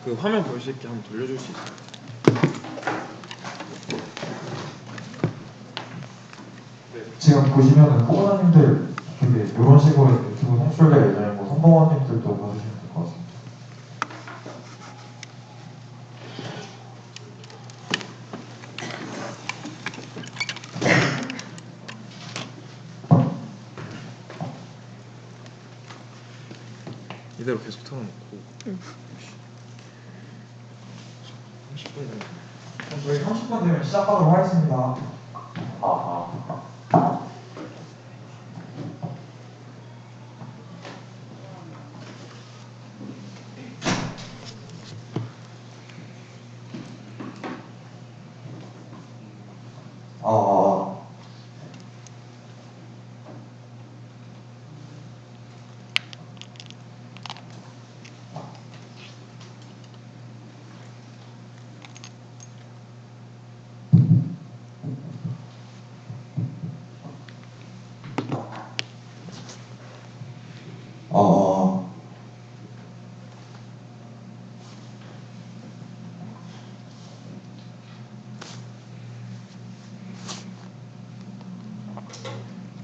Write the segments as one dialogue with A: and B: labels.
A: 그 화면 볼 수 있게 한번 돌려줄 수 있어요?
B: 네. 지금 보시면은 후보자님들 이런 식으로 유튜브 송출될 예정이고 선봉원님들도 봐주시면 될 것 같습니다.
A: 이대로 계속 틀어놓고 30분 정도.
B: 저희 30분 되면 시작하도록 하겠습니다.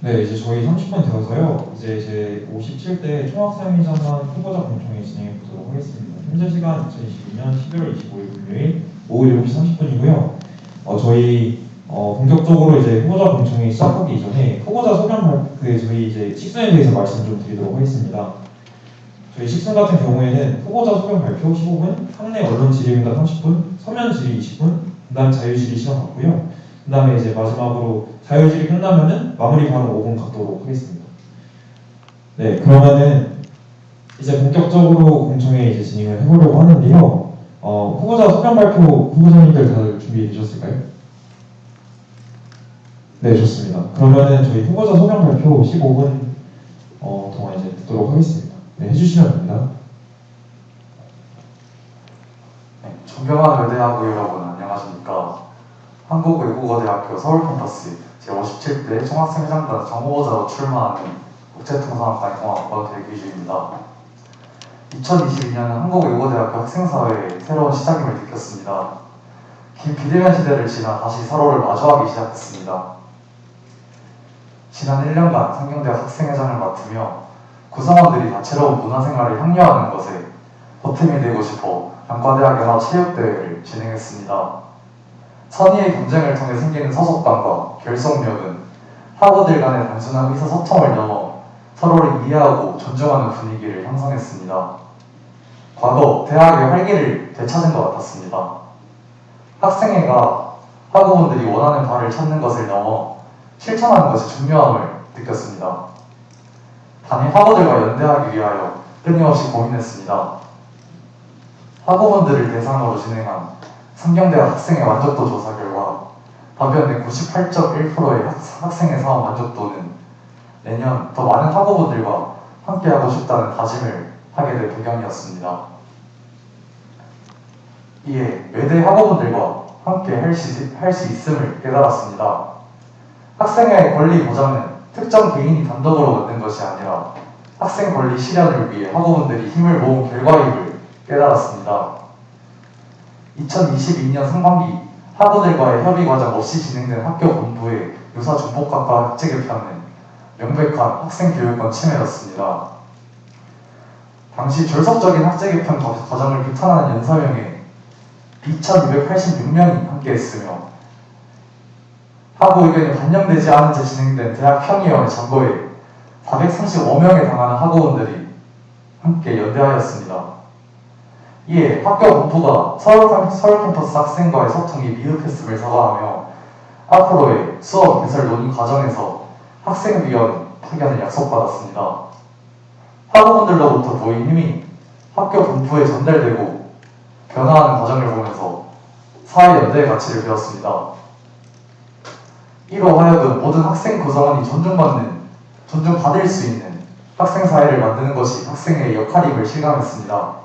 B: 네, 이제 저희 30분 되어서요. 이제 57대 총학생회장단 후보자 공청회 진행해 보도록 하겠습니다. 현재 시간 2022년 12월 25일 금요일 오후 7시 30분이고요. 저희 본격적으로 이제 후보자 공청회 시작하기 이전에 후보자 소명 저희 이제 식순에 대해서 말씀 좀 드리도록 하겠습니다. 저희 식순 같은 경우에는 후보자 소명 발표 15분, 학내 언론 질의응답 30분, 서면 질의 20분, 그다음 자유 질의 시간 갖고요. 그다음에 이제 마지막으로 자유 질의 끝나면은 마무리 발언 5분 갖도록 하겠습니다. 네, 그러면은 이제 본격적으로 공청회 이제 진행을 해보려고 하는데요. 후보자 소명 발표 후보자님들 다들 준비해 주셨을까요? 네, 좋습니다. 그러면은 저희 후보자 소명 발표 15분 동안 이제 듣도록 하겠습니다. 네, 해주시면 됩니다.
C: 네, 존경하는 외대학우 여러분 안녕하십니까? 한국외국어대학교 서울캠퍼스 제57대 총학생회장단 정후보자로 출마하는 국제통상학과 공학번 대기주입니다. 2022년은 한국외국어대학교 학생사회의 새로운 시작임을 느꼈습니다. 긴 비대면 시대를 지나 다시 서로를 마주하기 시작했습니다. 지난 1년간 상경대학 학생회장을 맡으며 구성원들이 다채로운 문화생활을 향유하는 것에 보탬이 되고 싶어 단과대학 연합체육대회를 진행했습니다. 선의의 경쟁을 통해 생기는 소속감과 결속력은 학우들 간의 단순한 의사소통을 넘어 서로를 이해하고 존중하는 분위기를 형성했습니다. 과거 대학의 활기를 되찾은 것 같았습니다. 학생회가 학우분들이 원하는 바를 찾는 것을 넘어 실천하는 것이 중요함을 느꼈습니다. 단일 학우들과 연대하기 위하여 끊임없이 고민했습니다. 학우분들을 대상으로 진행한 상경대학 학생의 만족도 조사 결과 답변된 98.1%의 학생의 사업 만족도는 내년 더 많은 학우분들과 함께하고 싶다는 다짐을 하게 될 배경이었습니다. 이에 외대 학우분들과 함께 할 수 있음을 깨달았습니다. 학생의 권리 보장은 특정 개인이 단독으로 만든 것이 아니라 학생 권리 실현을 위해 학우분들이 힘을 모은 결과임을 깨달았습니다. 2022년 상반기 학우들과의 협의 과정 없이 진행된 학교 본부의 유사 중복학과 학제 개편은 명백한 학생교육권 침해였습니다. 당시 졸속적인 학제 개편 과정을 비판하는 연사명에 2286명이 함께했으며 학우 의견이 반영되지 않은 채 진행된 대학평의원의 점거에 435명에 달하는 학우원들이 함께 연대하였습니다. 이에 학교 본부가 서울 캠퍼스 학생과의 소통이 미흡했음을 사과하며 앞으로의 수업 개설 논의 과정에서 학생위원 파견을 약속받았습니다. 학우분들로부터 보인 힘이 학교 본부에 전달되고 변화하는 과정을 보면서 사회연대의 가치를 배웠습니다. 이로 하여금 모든 학생 구성원이 존중받을 수 있는 학생사회를 만드는 것이 학생의 역할임을 실감했습니다.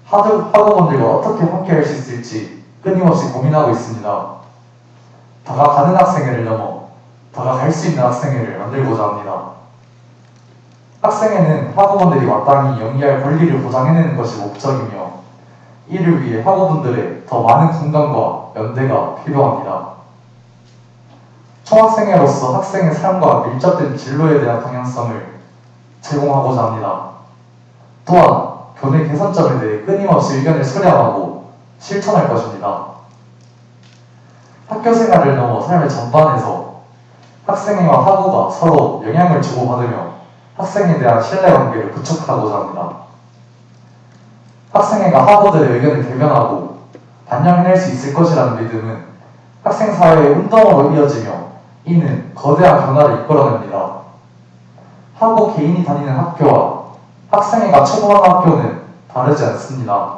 C: 학우분들과 어떻게 함께할 수 있을지 끊임없이 고민하고 있습니다. 다가가는 학생회를 넘어 다가갈 수 있는 학생회를 만들고자 합니다. 학생회는 학우분들이 마땅히 영위할 권리를 보장해내는 것이 목적이며 이를 위해 학우분들의 더 많은 공감과 연대가 필요합니다. 총학생회로서 학생의 삶과 밀접된 진로에 대한 방향성을 제공하고자 합니다. 또한 교내 개선점에 대해 끊임없이 의견을 수렴하고 실천할 것입니다. 학교 생활을 넘어 삶의 전반에서 학생회와 학우가 서로 영향을 주고받으며 학생에 대한 신뢰관계를 구축하고자 합니다. 학생회가 학우들의 의견을 대변하고 반영해낼 수 있을 것이라는 믿음은 학생사회의 운동으로 이어지며 이는 거대한 변화를 이끌어냅니다. 학우 개인이 다니는 학교와 학생회가 추구하는 학교는 다르지 않습니다.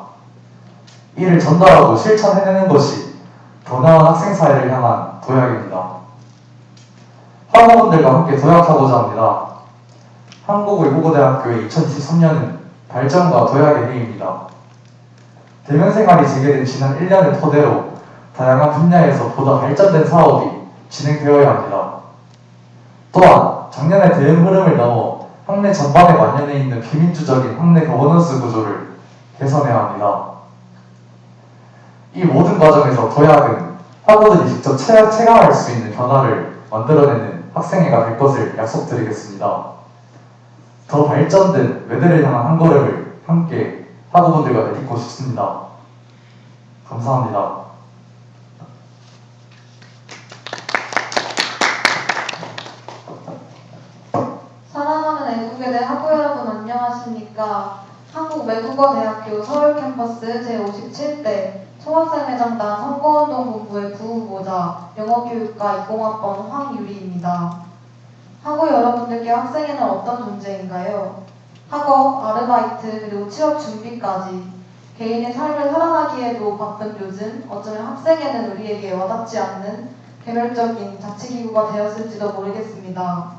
C: 이를 전달하고 실천해내는 것이 더 나은 학생사회를 향한 도약입니다. 학우분들과 함께 도약하고자 합니다. 한국외국어대학교의 2023년은 발전과 도약의 해입니다. 대면 생활이 재개된 지난 1년을 토대로 다양한 분야에서 보다 발전된 사업이 진행되어야 합니다. 또한 작년의 대응 흐름을 넘어 학내 전반에 만연해 있는 비민주적인 학내 거버넌스 구조를 개선해야 합니다. 이 모든 과정에서 도약은 학우들이 직접 체감할 수 있는 변화를 만들어내는 학생회가 될 것을 약속드리겠습니다. 더 발전된 외대를 향한 한 걸음을 함께 학우분들과 내딛고 싶습니다. 감사합니다.
D: 사랑하는 애국외대 학우 여러분 안녕하십니까. 한국외국어대학교 서울 캠퍼스 제57대 총학생회장단 선거운동본부의 부후보자 영어교육과 20학번 황유리입니다. 학우 여러분들께 학생회는 어떤 존재인가요? 학업, 아르바이트, 그리고 취업 준비까지 개인의 삶을 살아가기에도 바쁜 요즘 어쩌면 학생회는 우리에게 와닿지 않는 개별적인 자치기구가 되었을지도 모르겠습니다.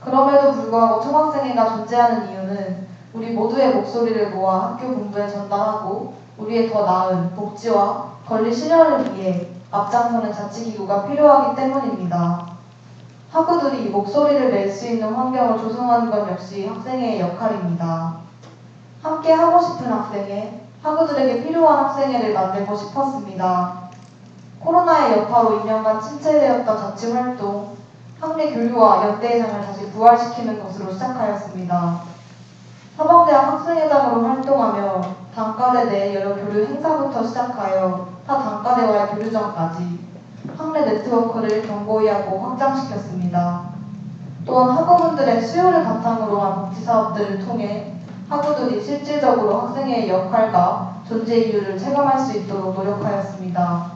D: 그럼에도 불구하고 총학생회가 존재하는 이유는 우리 모두의 목소리를 모아 학교 본부에 전달하고 우리의 더 나은 복지와 권리 실현을 위해 앞장서는 자치기구가 필요하기 때문입니다. 학우들이 목소리를 낼 수 있는 환경을 조성하는 것 역시 학생회의 역할입니다. 함께 하고 싶은 학생회, 학우들에게 필요한 학생회를 만들고 싶었습니다. 코로나의 여파로 2년간 침체되었던 자치활동, 학내 교류와 연대회장을 다시 부활시키는 것으로 시작하였습니다. 사범대학 학생회장으로 활동하며 단과대 내 여러 교류 행사부터 시작하여 타 단과대와의 교류전까지 학내 네트워크를 견고히 하고 확장시켰습니다. 또한 학우분들의 수요를 바탕으로 한 복지사업들을 통해 학우들이 실질적으로 학생회의 역할과 존재 이유를 체감할 수 있도록 노력하였습니다.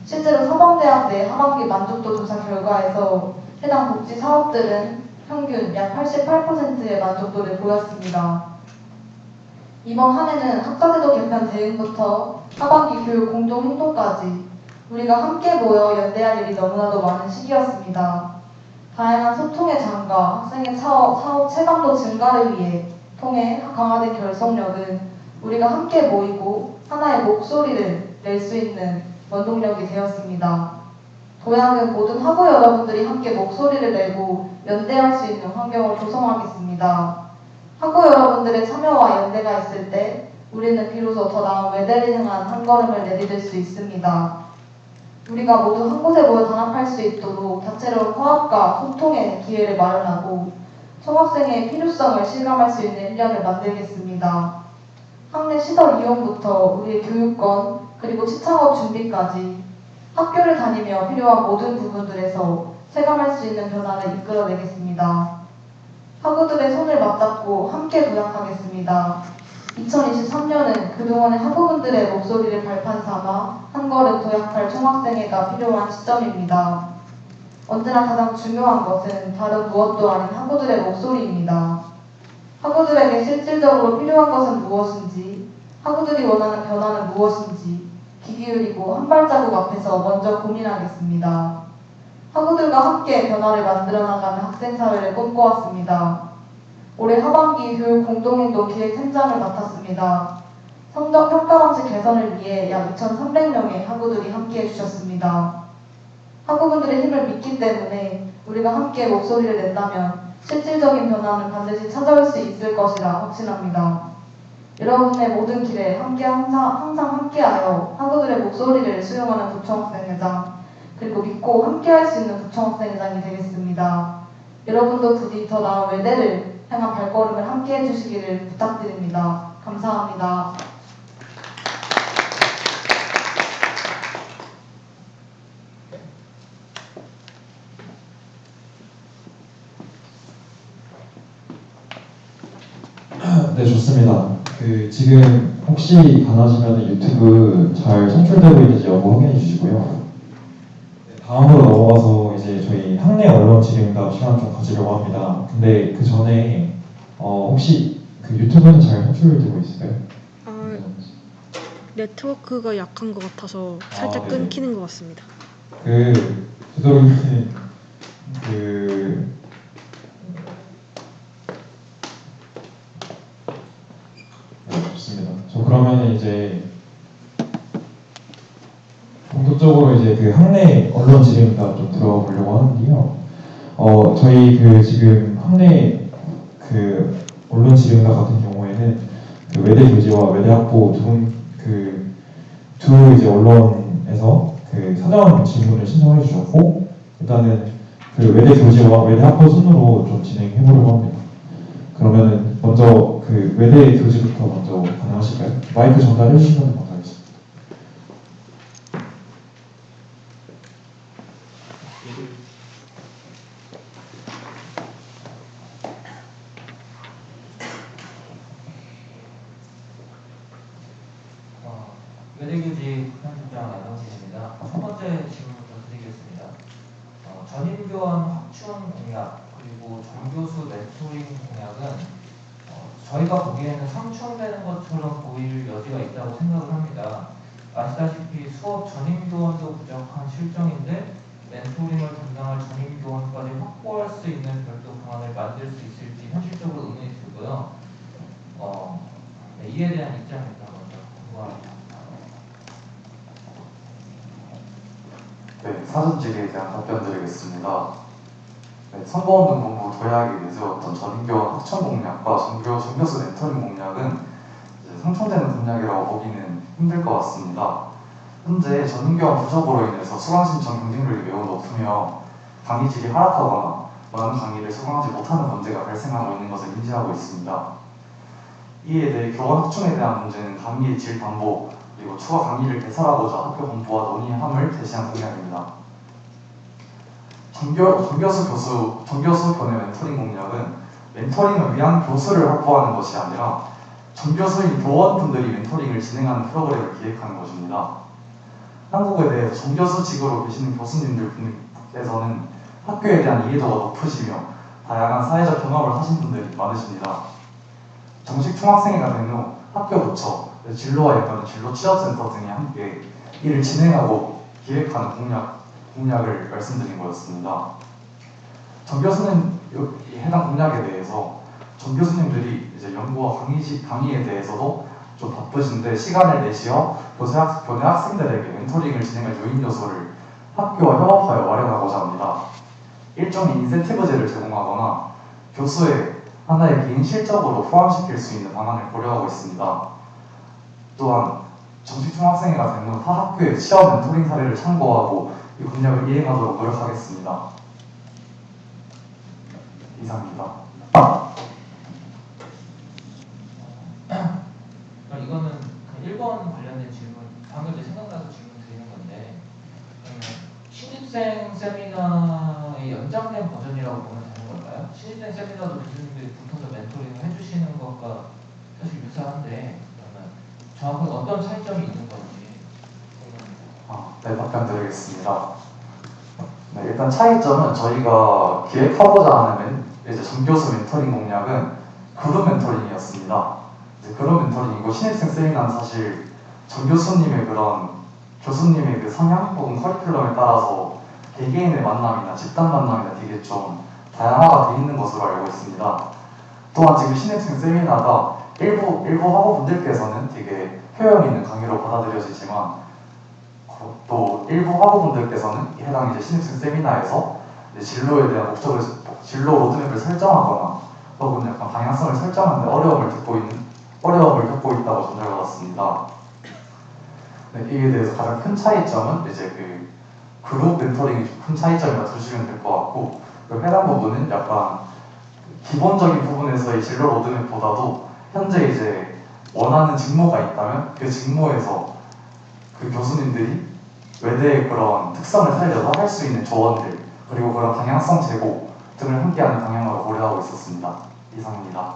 D: 실제로 사범대학 내 하반기 만족도 조사 결과에서 해당 복지사업들은 평균 약 88%의 만족도를 보였습니다. 이번 한 해는 학과제도 개편 대응부터 하반기 교육 공동행동까지 우리가 함께 모여 연대할 일이 너무나도 많은 시기였습니다. 다양한 소통의 장과 학생의 사업 체감도 증가를 위해 통해 강화된 결속력은 우리가 함께 모이고 하나의 목소리를 낼 수 있는 원동력이 되었습니다. 도약은 모든 학우 여러분들이 함께 목소리를 내고 연대할 수 있는 환경을 조성하겠습니다. 학우 여러분들의 참여와 연대가 있을 때 우리는 비로소 더 나은 외대를 향한 한 걸음을 내디딜 수 있습니다. 우리가 모두 한 곳에 모여 단합할 수 있도록 다채로운 화합과 소통의 기회를 마련하고 총학생회의 필요성을 실감할 수 있는 1년을 만들겠습니다. 학내 시설 이용부터 우리의 교육권 그리고 시창업 준비까지 학교를 다니며 필요한 모든 부분들에서 체감할 수 있는 변화를 이끌어내겠습니다. 학우들의 손을 맞잡고 함께 도약하겠습니다. 2023년은 그동안의 학우분들의 목소리를 발판 삼아 한 걸음 도약할 총학생회가 필요한 시점입니다. 언제나 가장 중요한 것은 다른 무엇도 아닌 학우들의 목소리입니다. 학우들에게 실질적으로 필요한 것은 무엇인지, 학우들이 원하는 변화는 무엇인지 귀 기울이고 한 발자국 앞에서 먼저 고민하겠습니다. 학우들과 함께 변화를 만들어 나가는 학생사회를 꿈꿔왔습니다. 올해 하반기 교육 공동행동 기획팀장을 맡았습니다. 성적 평가 방식 개선을 위해 약 2,300명의 학우들이 함께해 주셨습니다. 학우분들의 힘을 믿기 때문에 우리가 함께 목소리를 낸다면 실질적인 변화는 반드시 찾아올 수 있을 것이라 확신합니다. 여러분의 모든 길에 항상 함께하여 학우들의 목소리를 수용하는 부총학생회장, 그리고 믿고 함께할 수 있는 부총학생회장이 되겠습니다. 여러분도 부디 더 나은 외대를 향한 발걸음을 함께해 주시기를 부탁드립니다. 감사합니다.
B: 네, 좋습니다. 지금 혹시 가능하시면 유튜브 잘 송출되고 있는지 여부 확인해 주시고요. 네, 다음으로 넘어가서 이제 저희 학내 언론 질의응답 시간 좀 가지려고 합니다. 근데 그 전에 혹시 유튜브는 잘 송출되고 있을까요?
E: 네트워크가 약한 것 같아서 살짝
B: 네.
E: 끊기는 것 같습니다.
B: 되도록이면 네, 좋습니다. 저 그러면 이제 본격적으로 이제 학내 언론 질의응답 좀 들어가 보려고 하는데요. 저희 지금 학내 언론 질의응답 같은 경우에는 외대 교지와 외대 학부 두 이제 언론에서 사전 질문을 신청해 주셨고, 일단은 외대 교지와 외대 학부 순으로 좀 진행해 보려고 합니다. 그러면은 먼저 외대 교지부터 먼저 가능하실까요? 마이크 전달해 주시면 감사하겠습니다.
F: 외대교지 현장장 안성진입니다. 첫 번째 질문부터 드리겠습니다. 전인교원 확충 공약 그리고 정교수 멘토링 공약은 저희가 보기에는 상충되는 것처럼 보일 여지가 있다고 생각을 합니다. 아시다시피 수업 전임교원도 부족한 실정인데 멘토링을 담당할 전임교원까지 확보할 수 있는 별도 방안을 만들 수 있을지 현실적으로 의문이 들고요. 네, 이에 대한 입장을 먼저 궁금합니다.
C: 네, 사전 질의에 대한 답변 드리겠습니다. 네, 선거운동 본부 도약이 내세웠던 전인교원 확충 공약과 정교수 멘토링 공약은 이제 상충되는 공약이라고 보기는 힘들 것 같습니다. 현재 전인교원 부족으로 인해서 수강 신청 경쟁률이 매우 높으며 강의 질이 하락하거나 원하는 강의를 수강하지 못하는 문제가 발생하고 있는 것을 인지하고 있습니다. 이에 대해 교원 확충에 대한 문제는 강의의 질 담보 그리고 추가 강의를 개설하고자 학교 본부와 논의함을 제시한 공약입니다. 정교수 교내 멘토링 공약은 멘토링을 위한 교수를 확보하는 것이 아니라 정교수인 교원분들이 멘토링을 진행하는 프로그램을 기획하는 것입니다. 한국에 대해 정교수직으로 계시는 교수님들께서는 학교에 대한 이해도가 높으시며 다양한 사회적 경험을 하신 분들이 많으십니다. 정식 총학생회가 된 후 학교 부처, 진로와 연관된 진로 취업센터 등이 함께 이를 진행하고 기획하는 공약을 말씀드린 거였습니다. 정 교수는 해당 공약에 대해서 정 교수님들이 이제 연구와 강의에 대해서도 좀 바쁘신데 시간을 내시어 교내 학생들에게 멘토링을 진행할 요인 요소를 학교와 협업하여 마련하고자 합니다. 일종의 인센티브제를 제공하거나 교수의 하나의 개인 실적으로 포함시킬 수 있는 방안을 고려하고 있습니다. 또한 정식 총학생회가 된 후 타 학교의 취업 멘토링 사례를 참고하고 이 공약을 이행하도록 노력하겠습니다. 이상입니다.
F: 이거는 1번 관련된 질문, 방금 생각나서 질문 드리는 건데 신입생 세미나의 연장된 버전이라고 보면 되는 걸까요? 신입생 세미나도 교수님들이 붙어서 멘토링을 해주시는 것과 사실 유사한데 그러면 정확하게 어떤 차이점이 있는 건지
C: 네, 답변 드리겠습니다. 네, 일단 차이점은 저희가 기획하고자 하는 이제 정교수 멘토링 공약은 그룹 멘토링이었습니다. 이제 그룹 멘토링이고 신입생 세미나는 사실 정교수님의 교수님의 그 성향 혹은 커리큘럼에 따라서 개개인의 만남이나 집단 만남이나 되게 좀 다양화가 되어 있는 것으로 알고 있습니다. 또한 지금 신입생 세미나가 일부 학우분들께서는 되게 효용 있는 강의로 받아들여지지만 또 일부 학우분들께서는 해당 이제 신입생 세미나에서 이제 진로에 대한 목적을, 진로 로드맵을 설정하거나 혹은 약간 방향성을 설정하는데 어려움을 겪고 있다고 전달받았습니다. 네, 이에 대해서 가장 큰 차이점은 이제 그 그룹 멘토링이 좀 큰 차이점이라 두시면 될 것 같고, 그 해당 부분은 약간 기본적인 부분에서의 진로 로드맵보다도 현재 이제 원하는 직무가 있다면 그 직무에서 그 교수님들이 외대의 그런 특성을 살려서 할 수 있는 조언들 그리고 그런 방향성 제고 등을 함께하는 방향으로 고려하고 있었습니다. 이상입니다.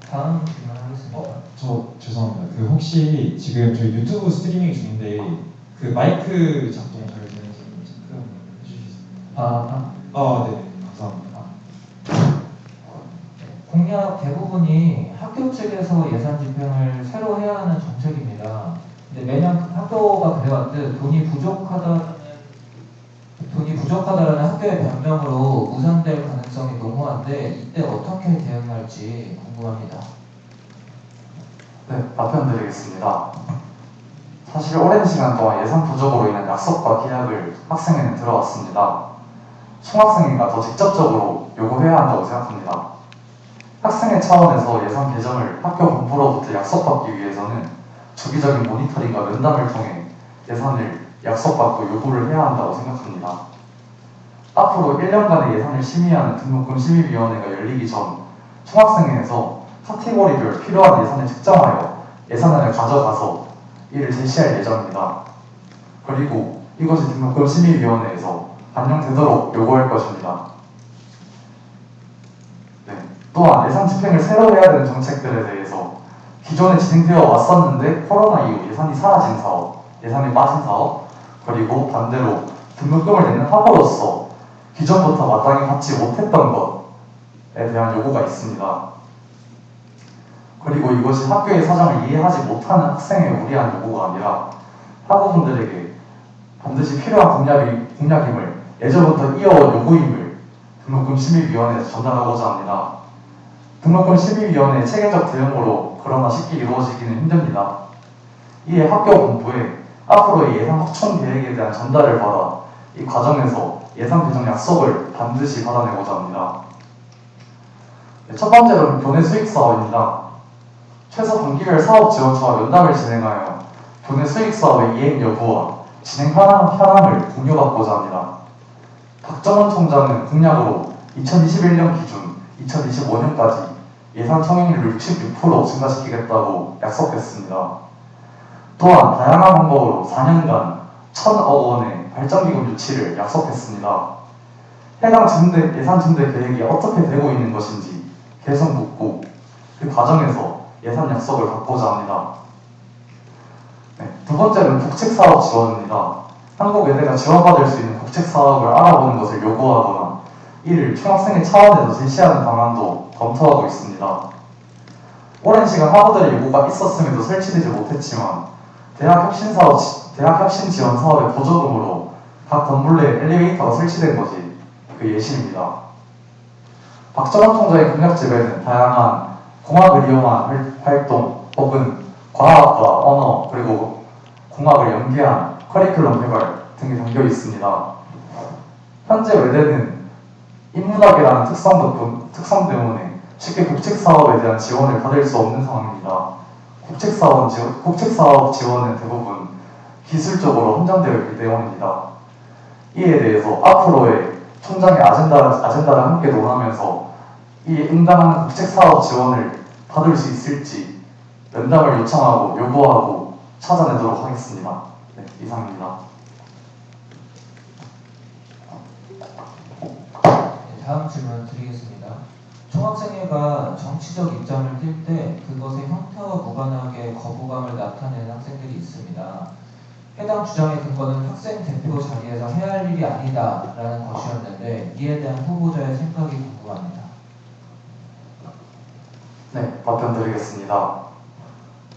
F: 다음 질문하겠습니다.
B: 저 죄송합니다. 그 혹시 지금 저희 유튜브 스트리밍 중인데 그 마이크 작동 잘 되는지 체크 한번 해주실 수 있나요? 네, 감사합니다.
F: 공약 대부분이 학교 측에서 예산 집행을 새로 해야 하는 정책입니다. 근데 매년 학교가 그래왔듯 돈이 부족하다라는 학교의 변명으로 무산될 가능성이 농후한데 이때 어떻게 대응할지 궁금합니다.
C: 네, 답변 드리겠습니다. 사실 오랜 시간 동안 예산 부족으로 인한 약속과 계약을 학생회는 들어왔습니다. 총학생회가 더 직접적으로 요구해야 한다고 생각합니다. 학생회 차원에서 예산 개정을 학교 본부로부터 약속받기 위해서는 주기적인 모니터링과 면담을 통해 예산을 약속받고 요구를 해야 한다고 생각합니다. 앞으로 1년간의 예산을 심의하는 등록금 심의위원회가 열리기 전 총학생회에서 카테고리별 필요한 예산을 측정하여 예산안을 가져가서 이를 제시할 예정입니다. 그리고 이것이 등록금 심의위원회에서 반영되도록 요구할 것입니다. 네. 또한 예산 집행을 새로 해야 되는 정책들에 대해서 기존에 진행되어 왔었는데 코로나 이후 예산이 사라진 사업, 예산이 빠진 사업, 그리고 반대로 등록금을 내는 학원으로서 기존부터 마땅히 받지 못했던 것에 대한 요구가 있습니다. 그리고 이것이 학교의 사정을 이해하지 못하는 학생의 무리한 요구가 아니라 학우분들에게 반드시 필요한 공약임을 예전부터 이어온 요구임을 등록금 심의위원회에서 전달하고자 합니다. 등록금 심의위원회의 체계적 대응으로 그러나 쉽게 이루어지기는 힘듭니다. 이에 학교 본부에 앞으로의 예산 확충 계획에 대한 전달을 받아 이 과정에서 예산 배정 약속을 반드시 받아내고자 합니다. 첫 번째로는 교내 수익 사업입니다. 최소 분기별 사업 지원처와 면담을 진행하여 교내 수익 사업의 이행 여부와 진행 현황을 공유받고자 합니다. 박정원 총장은 공약으로 2021년 기준 2025년까지 예산 총액률을 66% 증가시키겠다고 약속했습니다. 또한 다양한 방법으로 4년간 1,000억 원의 발전기금 유치를 약속했습니다. 해당 예산 증대 계획이 어떻게 되고 있는 것인지 계속 묻고 그 과정에서 예산 약속을 받고자 합니다. 네, 두 번째는 국책사업 지원입니다. 한국외대가 지원받을 수 있는 국책사업을 알아보는 것을 요구하거나 이를 총학생회 차원에서 제시하는 방안도 검토하고 있습니다. 오랜 시간 학우들의 요구가 있었음에도 설치되지 못했지만 대학 혁신 지원 사업의 보조금으로 각 건물 내 엘리베이터가 설치된 것이 그 예시입니다. 박정원 총장의 공약집에는 다양한 공학을 이용한 활동 혹은 과학과 언어 그리고 공학을 연계한 커리큘럼 개발 등이 담겨 있습니다. 현재 외대는 인문학이라는 특성 때문에 쉽게 국책사업에 대한 지원을 받을 수 없는 상황입니다. 국책사업 지원은 대부분 기술적으로 한정되어 있기 때문입니다. 이에 대해서 앞으로의 총장의 아젠다를 함께 논하면서 이에 응당하는 국책사업 지원을 받을 수 있을지 면담을 요청하고 요구하고 찾아내도록 하겠습니다. 네, 이상입니다.
F: 네, 다음 질문 드리겠습니다. 총학생회가 정치적 입장을 띌 때 그것의 형태와 무관하게 거부감을 나타내는 학생들이 있습니다. 해당 주장의 근거는 학생 대표 자리에서 해야 할 일이 아니다라는 것이었는데 이에 대한 후보자의 생각이 궁금합니다.
C: 네, 답변 드리겠습니다.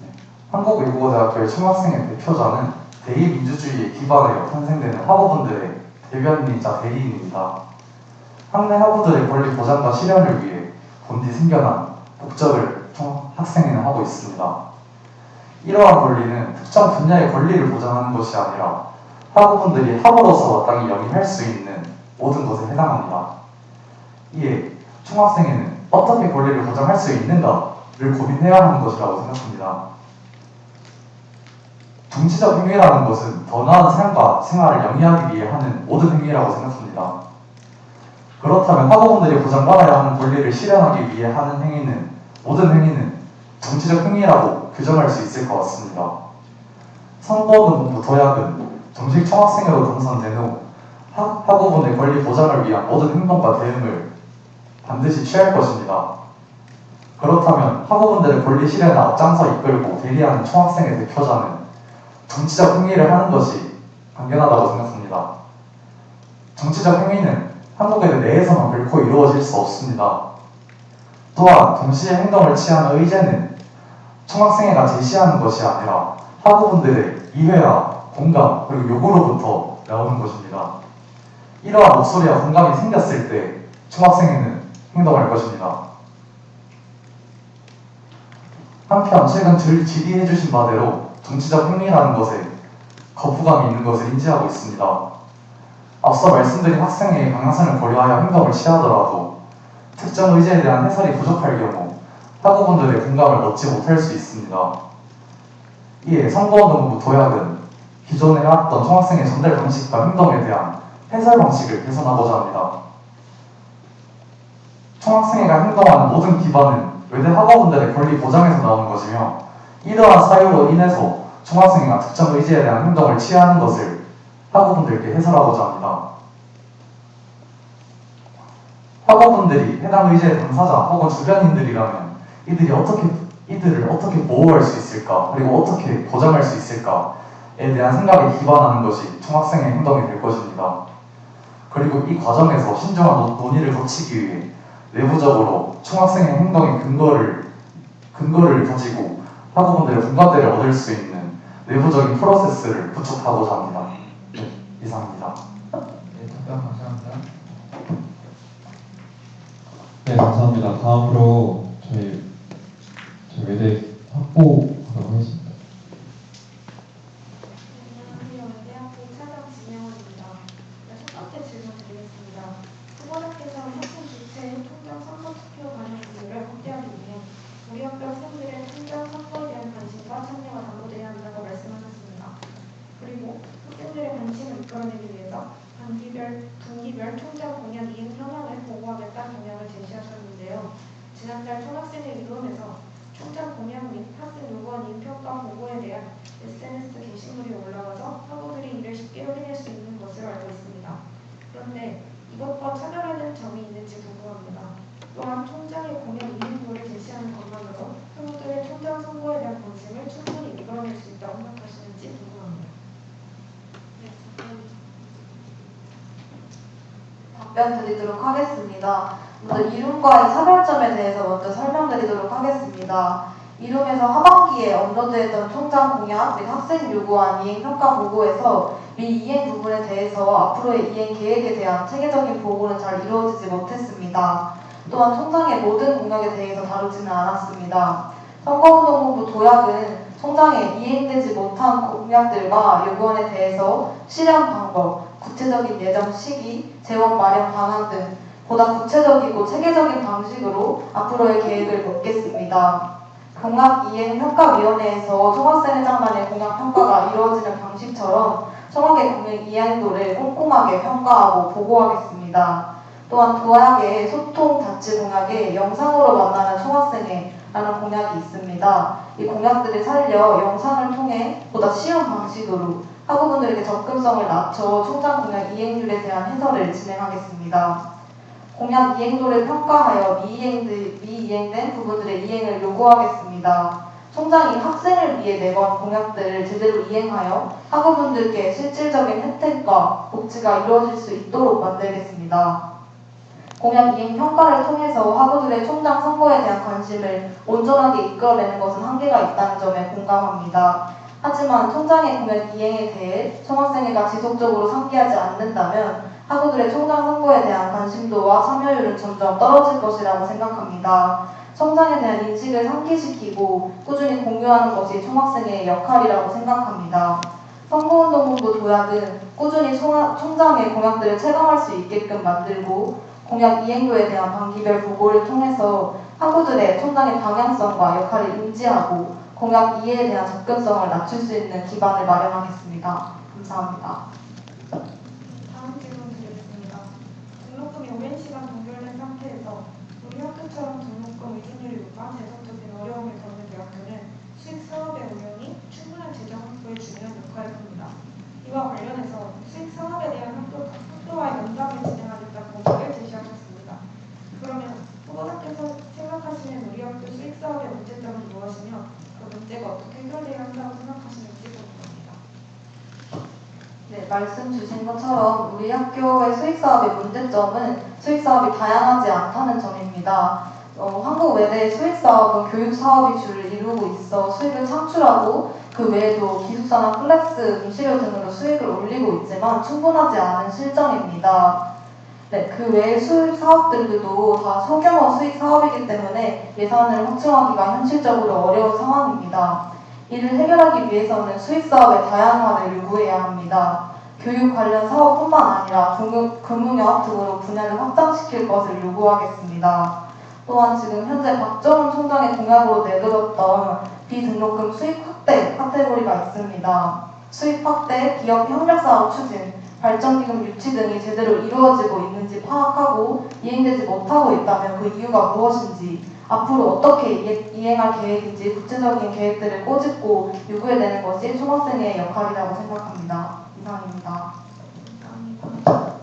C: 네, 한국외국어대학교의 총학생회 대표자는 대의민주주의에 기반하여 탄생되는 학우분들의 대변인이자 대리인입니다. 학내 학우들의 권리 보장과 실현을 위해 본디 생겨난 목적을 총학생회는 하고 있습니다. 이러한 권리는 특정 분야의 권리를 보장하는 것이 아니라 학우분들이 학으로서 마땅히 영위할 수 있는 모든 것에 해당합니다. 이에 총학생회는 어떻게 권리를 보장할 수 있는가를 고민해야 하는 것이라고 생각합니다. 정치적 행위라는 것은 더 나은 삶과 생활을 영위하기 위해 하는 모든 행위라고 생각합니다. 그렇다면 학우분들이 보장받아야 하는 권리를 실현하기 위해 하는 행위는 모든 행위는 정치적 행위라고 규정할 수 있을 것 같습니다. 선거운동부 도약은 정식 총학생회로 당선된 후 학우분의 권리 보장을 위한 모든 행동과 대응을 반드시 취할 것입니다. 그렇다면 학우분들의 권리 실현을 앞장서 이끌고 대리하는 총학생회 대표자는 정치적 행위를 하는 것이 당연하다고 생각합니다. 정치적 행위는 한국의 내에서만 결코 이루어질 수 없습니다. 또한 동시에 행동을 취하는 의제는 총학생회가 제시하는 것이 아니라 학우분들의 이해와 공감 그리고 요구로부터 나오는 것입니다. 이러한 목소리와 공감이 생겼을 때 총학생회는 행동할 것입니다. 한편 최근 질의해주신 바대로 정치적 행위라는 것에 거부감이 있는 것을 인지하고 있습니다. 앞서 말씀드린 학생회의 방향성을 고려하여 행동을 취하더라도 특정 의제에 대한 해설이 부족할 경우 학우분들의 공감을 얻지 못할 수 있습니다. 이에 선거운동부 도약은 기존에 해왔던 총학생회 전달 방식과 행동에 대한 해설 방식을 개선하고자 합니다. 총학생회가 행동하는 모든 기반은 외대 학우분들의 권리 보장에서 나오는 것이며 이러한 사유로 인해서 총학생회가 특정 의제에 대한 행동을 취하는 것을 학우분들께 해설하고자 합니다. 학우분들이 해당 의제의 당사자 혹은 주변인들이라면 이들을 어떻게 보호할 수 있을까 그리고 어떻게 보장할 수 있을까에 대한 생각에 기반하는 것이 총학생의 행동이 될 것입니다. 그리고 이 과정에서 신중한 논의를 거치기 위해 내부적으로 총학생의 행동의 근거를 가지고 학우분들의 공감대를 얻을 수 있는 내부적인 프로세스를 구축하고자 합니다. 네, 이상입니다.
F: 네, 답변 감사합니다.
B: 네, 감사합니다. 다음으로 저희 외대 학부하도록 하겠습니다.
G: 안녕하세요. 외대학부 차장 진영원입니다. 첫 번째 질문 드리겠습니다. 후보자께서 학생 주체의 통장 선거 투표 관련 기회를 확대하기 위해 우리 학교 학생들의 통장 선거에 대한 관심과 참여가 담보돼야 한다고 말씀하셨습니다. 그리고 학생들의 관심을 이끌어내기 위해서 분기별 통장 공약 이행 현황을 보고하겠다는 공약을 제시하셨는데요. 지난달 총학생회 이론에서 총장 공약 및 학생 요구한 이행평가 보고에 대한 SNS 게시물이 올라와서 학우들이 이를 쉽게 확인할 수 있는 것으로 알고 있습니다. 그런데 이것과 차별화된 점이 있는지 궁금합니다. 또한 총장의 공약 이행도를 제시하는 것만으로 학우들의 총장 선거에 대한 관심을 충분히 이끌어낼 수 있다고 생각하시는지 궁금합니다.
D: 답변 드리도록 하겠습니다. 먼저 이룸과의 차별점에 대해서 먼저 설명드리도록 하겠습니다. 이룸에서 하반기에 업로드했던 총장 공약 및 학생 요구안 이행 평가 보고에서 미이행 부분에 대해서 앞으로의 이행 계획에 대한 체계적인 보고는 잘 이루어지지 못했습니다. 또한 총장의 모든 공약에 대해서 다루지는 않았습니다. 선거운동본부 도약은 총장의 이행되지 못한 공약들과 요구안에 대해서 실현 방법, 구체적인 예정 시기, 재원 마련 방안 등 보다 구체적이고 체계적인 방식으로 앞으로의 계획을 묻겠습니다. 공약이행평가위원회에서 총학생회장 간의 공약평가가 이루어지는 방식처럼 총학의 공약 이행도를 꼼꼼하게 평가하고 보고하겠습니다. 또한 도약의 소통 자치 공약에 영상으로 만나는 총학생회라는 공약이 있습니다. 이 공약들을 살려 영상을 통해 보다 쉬운 방식으로 학우분들에게 접근성을 낮춰 총장 공약 이행률에 대한 해설을 진행하겠습니다. 공약 이행도를 평가하여 미이행된 부분들의 이행을 요구하겠습니다. 총장이 학생을 위해 내건 공약들을 제대로 이행하여 학우분들께 실질적인 혜택과 복지가 이루어질 수 있도록 만들겠습니다. 공약 이행 평가를 통해서 학우들의 총장 선거에 대한 관심을 온전하게 이끌어내는 것은 한계가 있다는 점에 공감합니다. 하지만 총장의 공약 이행에 대해 총학생회가 지속적으로 상기하지 않는다면 학우들의 총장 선거에 대한 관심도와 참여율은 점점 떨어질 것이라고 생각합니다. 총장에 대한 인식을 상기시키고 꾸준히 공유하는 것이 총학생회의 역할이라고 생각합니다. 선거운동본부 도약은 꾸준히 총장의 공약들을 체감할 수 있게끔 만들고 공약 이행도에 대한 반기별 보고를 통해서 한국들의 총장의 방향성과 역할을 인지하고 공약 이해에 대한 접근성을 낮출 수 있는 기반을 마련하겠습니다. 감사합니다.
G: 다음 질문 드리겠습니다. 등록금이 오랜 시간 동결된 상태에서 우리 학교처럼 등록금 의존율이 높아 재정적인 어려움을 겪는 대학교는 수익 사업의 운영이 충분한 재정 확보에 중요한 역할을 합니다. 이와 관련해서 수익 사업에 대한 학교와의 면담을 진행하겠다는 공약을 제시하셨습니다. 그러면 후보자께서 생각하시는 우리 학교 수익 사업의 문제점은 무엇이며 그 문제가 어떻게 해결돼야 한다고 생각하시는지 궁금합니다.
D: 네, 말씀 주신 것처럼 우리 학교의 수익사업의 문제점은 수익사업이 다양하지 않다는 점입니다. 한국 외대의 수익사업은 교육사업이 주를 이루고 있어 수익을 창출하고 그 외에도 기숙사나 플렉스, 임시료 등으로 수익을 올리고 있지만 충분하지 않은 실정입니다. 네, 그 외의 수익 사업들도 다 소규모 수익 사업이기 때문에 예산을 확충하기가 현실적으로 어려운 상황입니다. 이를 해결하기 위해서는 수익 사업의 다양화를 요구해야 합니다. 교육 관련 사업뿐만 아니라 금융업 등으로 분야를 확장시킬 것을 요구하겠습니다. 또한 지금 현재 박정훈 총장의 공약으로 내걸었던 비등록금 수익 확대 카테고리가 있습니다. 수익 확대, 기업 협력 사업 추진, 발전기금 유치 등이 제대로 이루어지고 있는지 파악하고 이행되지 못하고 있다면 그 이유가 무엇인지, 앞으로 어떻게 이행할 계획인지 구체적인 계획들을 꼬집고 요구해내는 것이 총학생회의 역할이라고 생각합니다. 이상입니다.
G: 감사합니다.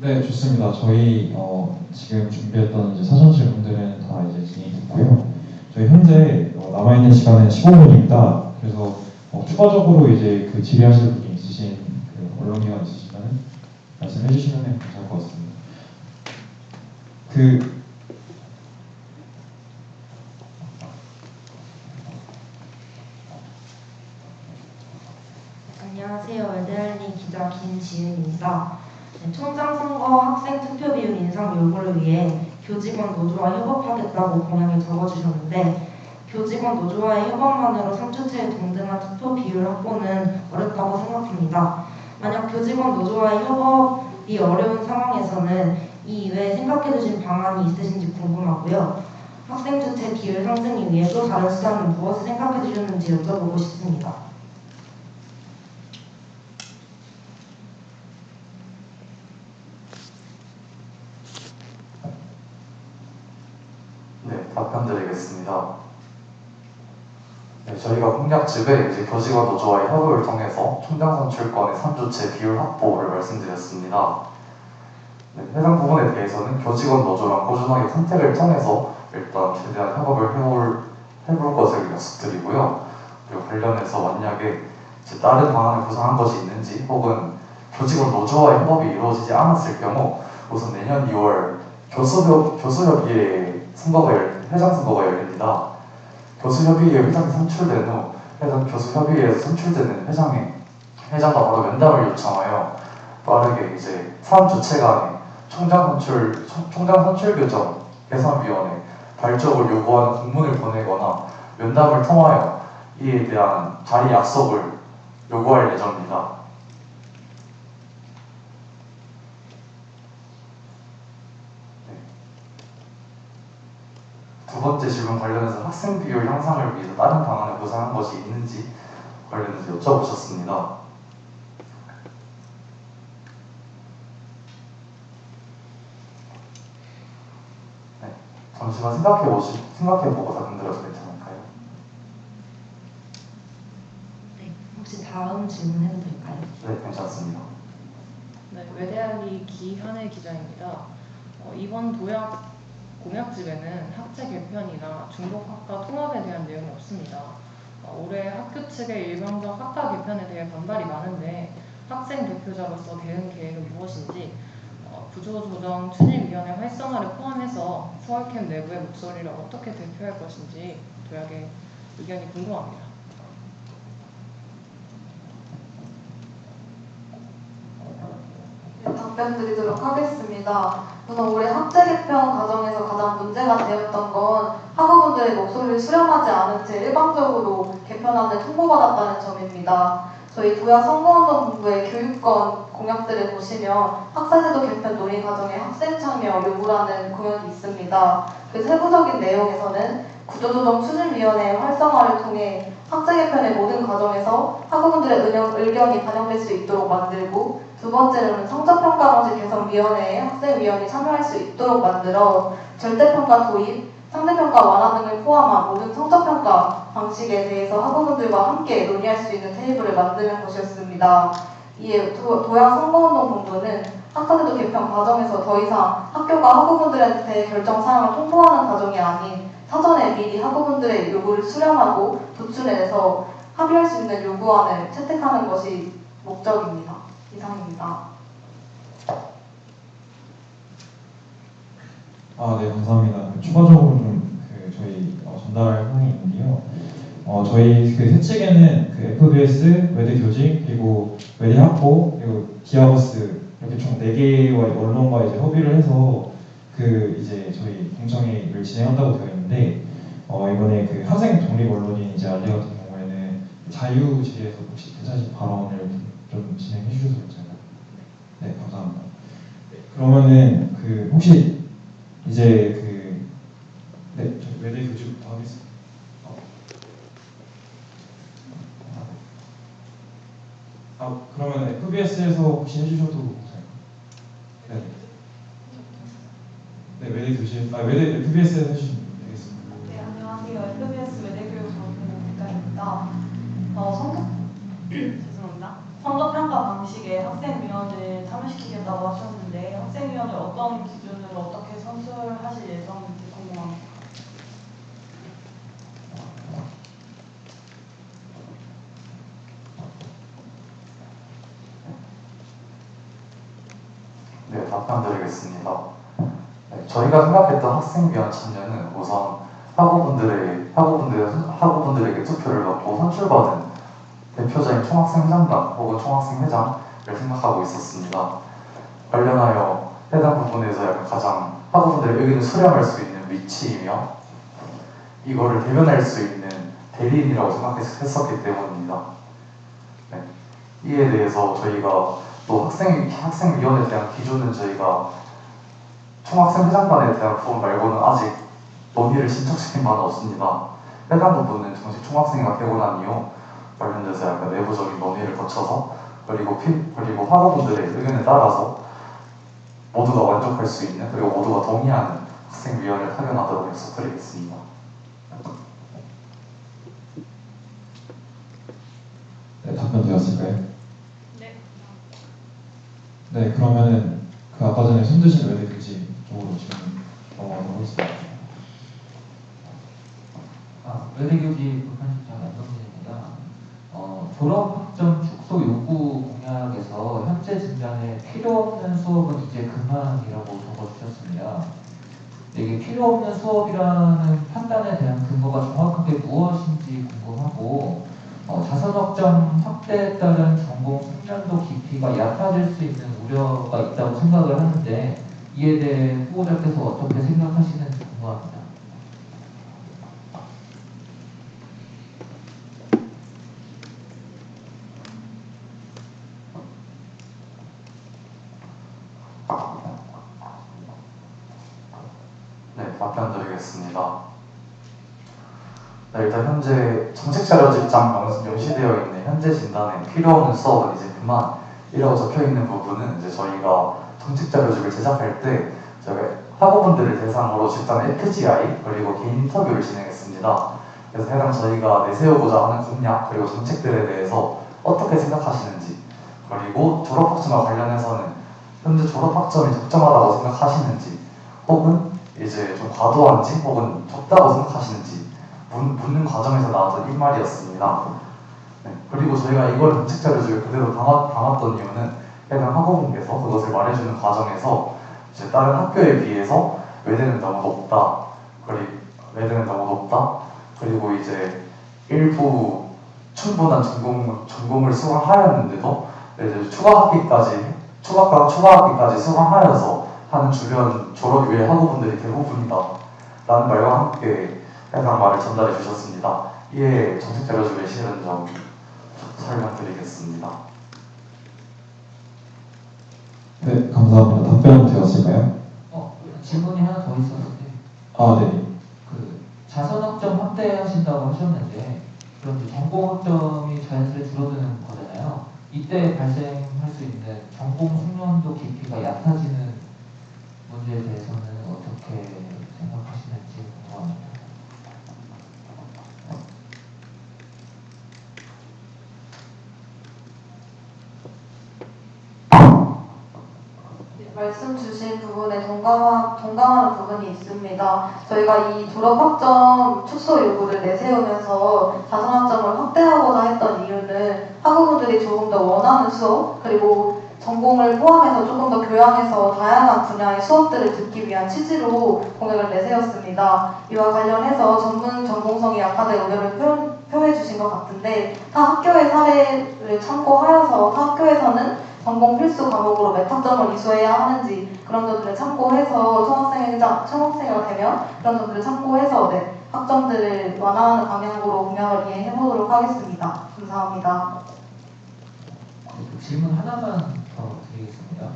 B: 네, 좋습니다. 저희 지금 준비했던 이제 사전 질문들은 다 이제 진행됐고요. 저희 현재 남아있는 시간은 15분입니다. 그래서 추가적으로 이제 그 질의하실 분이 있으신 그 언론기관 있으시면 말씀해 주시면 감사할 것 같습니다.
H: 안녕하세요. 외대알리 기자 김지은입니다. 네, 총장 선거 학생 투표 비율 인상 요구를 위해 교직원 노조와 협업하겠다고 공약에 적어주셨는데 교직원 노조와의 협업만으로 3주째의 동등한 투표 비율 확보는 어렵다고 생각합니다. 만약 교직원 노조와의 협업이 어려운 상황에서는 이 이외에 생각해두신 방안이 있으신지 궁금하고요. 학생 주체 비율 상승을 위해 또 다른 수단은 무엇을 생각해두셨는지 여쭤보고 싶습니다.
C: 네, 답변드리겠습니다. 네, 저희가 공약집에 이제 교직원 노조와의 협업을 통해서 총장 선출권의 3주째 비율 확보를 말씀드렸습니다. 네, 해당 부분에 대해서는 교직원 노조랑 꾸준하게 컨택을 통해서 일단 최대한 협업을 해볼 것을 약속드리고요. 그리고 관련해서 만약에 이제 다른 방안을 구상한 것이 있는지 혹은 교직원 노조와의 협업이 이루어지지 않았을 경우 우선 내년 2월 교수협의회 회장 선거가 열립니다. 교수협의회 회장이 선출된 후 해당 교수협의회에서 선출되는 회장과 바로 면담을 요청하여 빠르게 이제 사업 주체간에 총장 선출 규정 개선위원회 발족을 요구하는 공문을 보내거나 면담을 통하여 이에 대한 자리 약속을 요구할 예정입니다. 두 번째 질문 관련해서 학생 비율 향상을 위해서 다른 방안을 구상한 것이 있는지 관련해서 여쭤보셨습니다. 네, 잠시만 생각해보고 답변드려도 괜찮을까요?
H: 네, 혹시 다음 질문 해도 될까요?
C: 네, 괜찮습니다.
I: 네, 외대알리 기현애 기자입니다. 이번 도약 공약집에는 학제 개편이나 중복학과 통합에 대한 내용이 없습니다. 올해 학교 측의 일방적 학과 개편에 대해 반발이 많은데 학생 대표자로서 대응 계획은 무엇인지, 구조조정 추진위원회 활성화를 포함해서 서울캠 내부의 목소리를 어떻게 대표할 것인지 도약의 의견이 궁금합니다.
D: 네, 답변 드리도록 하겠습니다. 우선 올해 학제 개편 과정에서 가장 문제가 되었던 건 학우분들의 목소리를 수렴하지 않은 채 일방적으로 개편안을 통보받았다는 점입니다. 저희 도약 선거운동 본부의 교육권 공약들을 보시면 학사제도 개편 논의 과정에 학생 참여 요구라는 공약이 있습니다. 그 세부적인 내용에서는 구조조정 추진위원회 활성화를 통해 학제 개편의 모든 과정에서 학우분들의 의견이 반영될 수 있도록 만들고, 두 번째로는 성적평가 방식 개선위원회에 학생위원이 참여할 수 있도록 만들어 절대평가 도입, 상대평가 완화 등을 포함한 모든 성적평가 방식에 대해서 학우분들과 함께 논의할 수 있는 테이블을 만드는 것이었습니다. 이에 도약 선거운동 본부는 학사제도 개편 과정에서 더 이상 학교가 학우분들한테 결정 사항을 통보하는 과정이 아닌 사전에 미리 학우분들의 요구를 수렴하고 도출해서 합의할 수 있는 요구안을 채택하는 것이 목적입니다. 이상입니다.
B: 네, 감사합니다. 추가적으로 좀 저희 전달할 사항이 있는데요. 저희 그 세측에는 그 FBS, 외대 교직, 그리고 외대 학부, 그리고 기아버스 이렇게 총 4개와 언론과 이제 협의를 해서 그 이제 저희 공청회를 진행한다고 되어 있는데, 이번에 그 학생 독립 언론인 이제 알리 같은 경우에는 자유지에서 혹시 괜찮으신 발언을 좀 진행해 주셔서 제가 네, 감사합니다. 그러면은 그 혹시 이제 네, 저 외대 교직부터 하겠습니다. 그러면 FBS에서 혹시 해주셔도 괜찮아요? 네. 네, 외대 교직, 외대 FBS에서 해주시면 되겠습니다.
J: 네, 안녕하세요. FBS 외대교육 정보부 국장입니다. 죄송합니다. 성적평가 방식에 학생위원을 참여시키겠다고 하셨는데, 학생위원을 어떤 기준으로 어떻게 선출하실 예정인지 궁금합니다.
C: 네, 답변 드리겠습니다. 네, 저희가 생각했던 학생위원 참여는 우선 학우분들에게 투표를 받고 선출받은 대표자인 총학생회장단 혹은 총학생회장을 생각하고 있었습니다. 관련하여 해당 부분에서 약간 가장 학우분들의 의견을 수렴할 수 있는 위치이며 이거를 대변할 수 있는 대리인이라고 생각했었기 때문입니다. 네, 이에 대해서 저희가 또 학생위원회에 대한 기준은 저희가 총학생회장단에 대한 부분 말고는 아직 논의를 신청시킨 바는 없습니다. 해당 부분은 정식 총학생회가 되고 난 이후 관련돼서 약간 내부적인 논의를 거쳐서 그리고 학우분들의 의견에 따라서 모두가 만족할 수 있는 그리고 모두가 동의하는 학생위원회를 타결하도록 약속드리겠습니다.
B: 네, 답변 되었을까요?
J: 네.
B: 네, 그러면은 그 아까 전에 손드신 외대 교직 쪽으로 질문 넘어가도록 하겠습니다.
F: 외대교직 부편집장 안성진입니다. 졸업학점 축소 요구 공약에서 현재 진단에 필요 없는 수업은 이제 그만이라고 적어주셨습니다. 이게 필요 없는 수업이라는 판단에 대한 근거가 정확하게 무엇인지 궁금하고, 자선학점 확대에 따른 전공 숙련도 깊이가 얕아질 수 있는 우려가 있다고 생각을 하는데, 이에 대해 후보자께서 어떻게 생각하시는지 궁금합니다.
C: 네, 답변 드리겠습니다. 네, 일단 현재 정책자료집장 명시되어 있는 현재 진단에 필요 없는 수업은 이제 그만이라고 적혀 있는 부분은 이제 저희가 정책자료집을 제작할 때 저희가 학우분들을 대상으로 집단 FGI 그리고 개인 인터뷰를 진행했습니다. 그래서 해당 저희가 내세우고자 하는 공약 그리고 정책들에 대해서 어떻게 생각하시는지, 그리고 졸업학점과 관련해서는 현재 졸업학점이 적정하다고 생각하시는지, 혹은 이제 좀 과도한지 혹은 적다고 생각하시는지 묻는 과정에서 나왔던 일말이었습니다. 네, 그리고 저희가 이걸 정책자료집에 그대로 담았던 이유는 해당 학우분께서 그것을 말해주는 과정에서 이제 다른 학교에 비해서 외대는 너무 높다, 그리고 이제 일부 충분한 전공을 수강하였는데도 이제 추가 학기까지 수강하여서 하는 주변 졸업 이외 학우분들이 대부분이다 라는 말과 함께 해당 말을 전달해 주셨습니다. 이에 정책 자료집에 실은 점 설명드리겠습니다.
B: 네, 감사합니다. 답변 되었을까요?
F: 질문이 하나 더 있었는데
B: 네.
F: 그 자선학점 확대하신다고 하셨는데 그럼 이제 전공학점이 자연스레 줄어드는 거잖아요. 이때 발생할 수 있는 전공 숙련도 깊이가 얕아지는 문제에 대해서는 어떻게 생각하시는지 궁금합니다.
D: 말씀 주신 부분에 동감하는 부분이 있습니다. 저희가 이 졸업학점 축소 요구를 내세우면서 자선학점을 확대하고자 했던 이유는 학우분들이 조금 더 원하는 수업, 그리고 전공을 포함해서 조금 더 교양해서 다양한 분야의 수업들을 듣기 위한 취지로 공약을 내세웠습니다. 이와 관련해서 전공성이 약화될 우려를 표해 주신 것 같은데, 타 학교의 사례를 참고하여서 타 학교에서는 전공 필수 과목으로 몇 학점을 이수해야 하는지 그런 점들을 참고해서 총학생회가 되면 그런 점들을 참고해서 학점들을 완화하는 방향으로 공약을 이행해보도록 하겠습니다. 감사합니다.
F: 질문 하나만 더 드리겠습니다.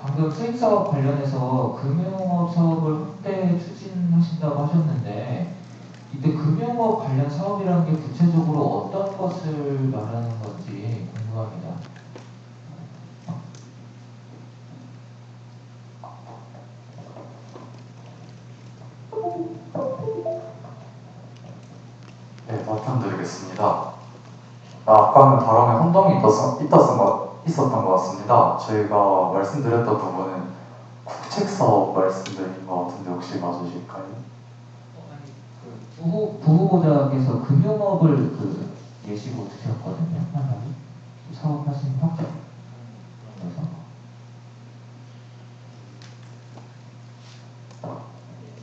F: 방금 수익사업 관련해서 금융업 사업을 확대 추진하신다고 하셨는데 이때 금융업 관련 사업이라는 게 구체적으로 어떤 것을 말하는 건지 궁금합니다.
C: 네, 답변드리겠습니다. 아까는 발언에 혼동이 있었던 것 같습니다. 저희가 말씀드렸던 부분은 국책사업 말씀드린 것 같은데 혹시 맞으실까요?
F: 부후보자께서 금융업을 예시로 드셨거든요. 사업하신 확장.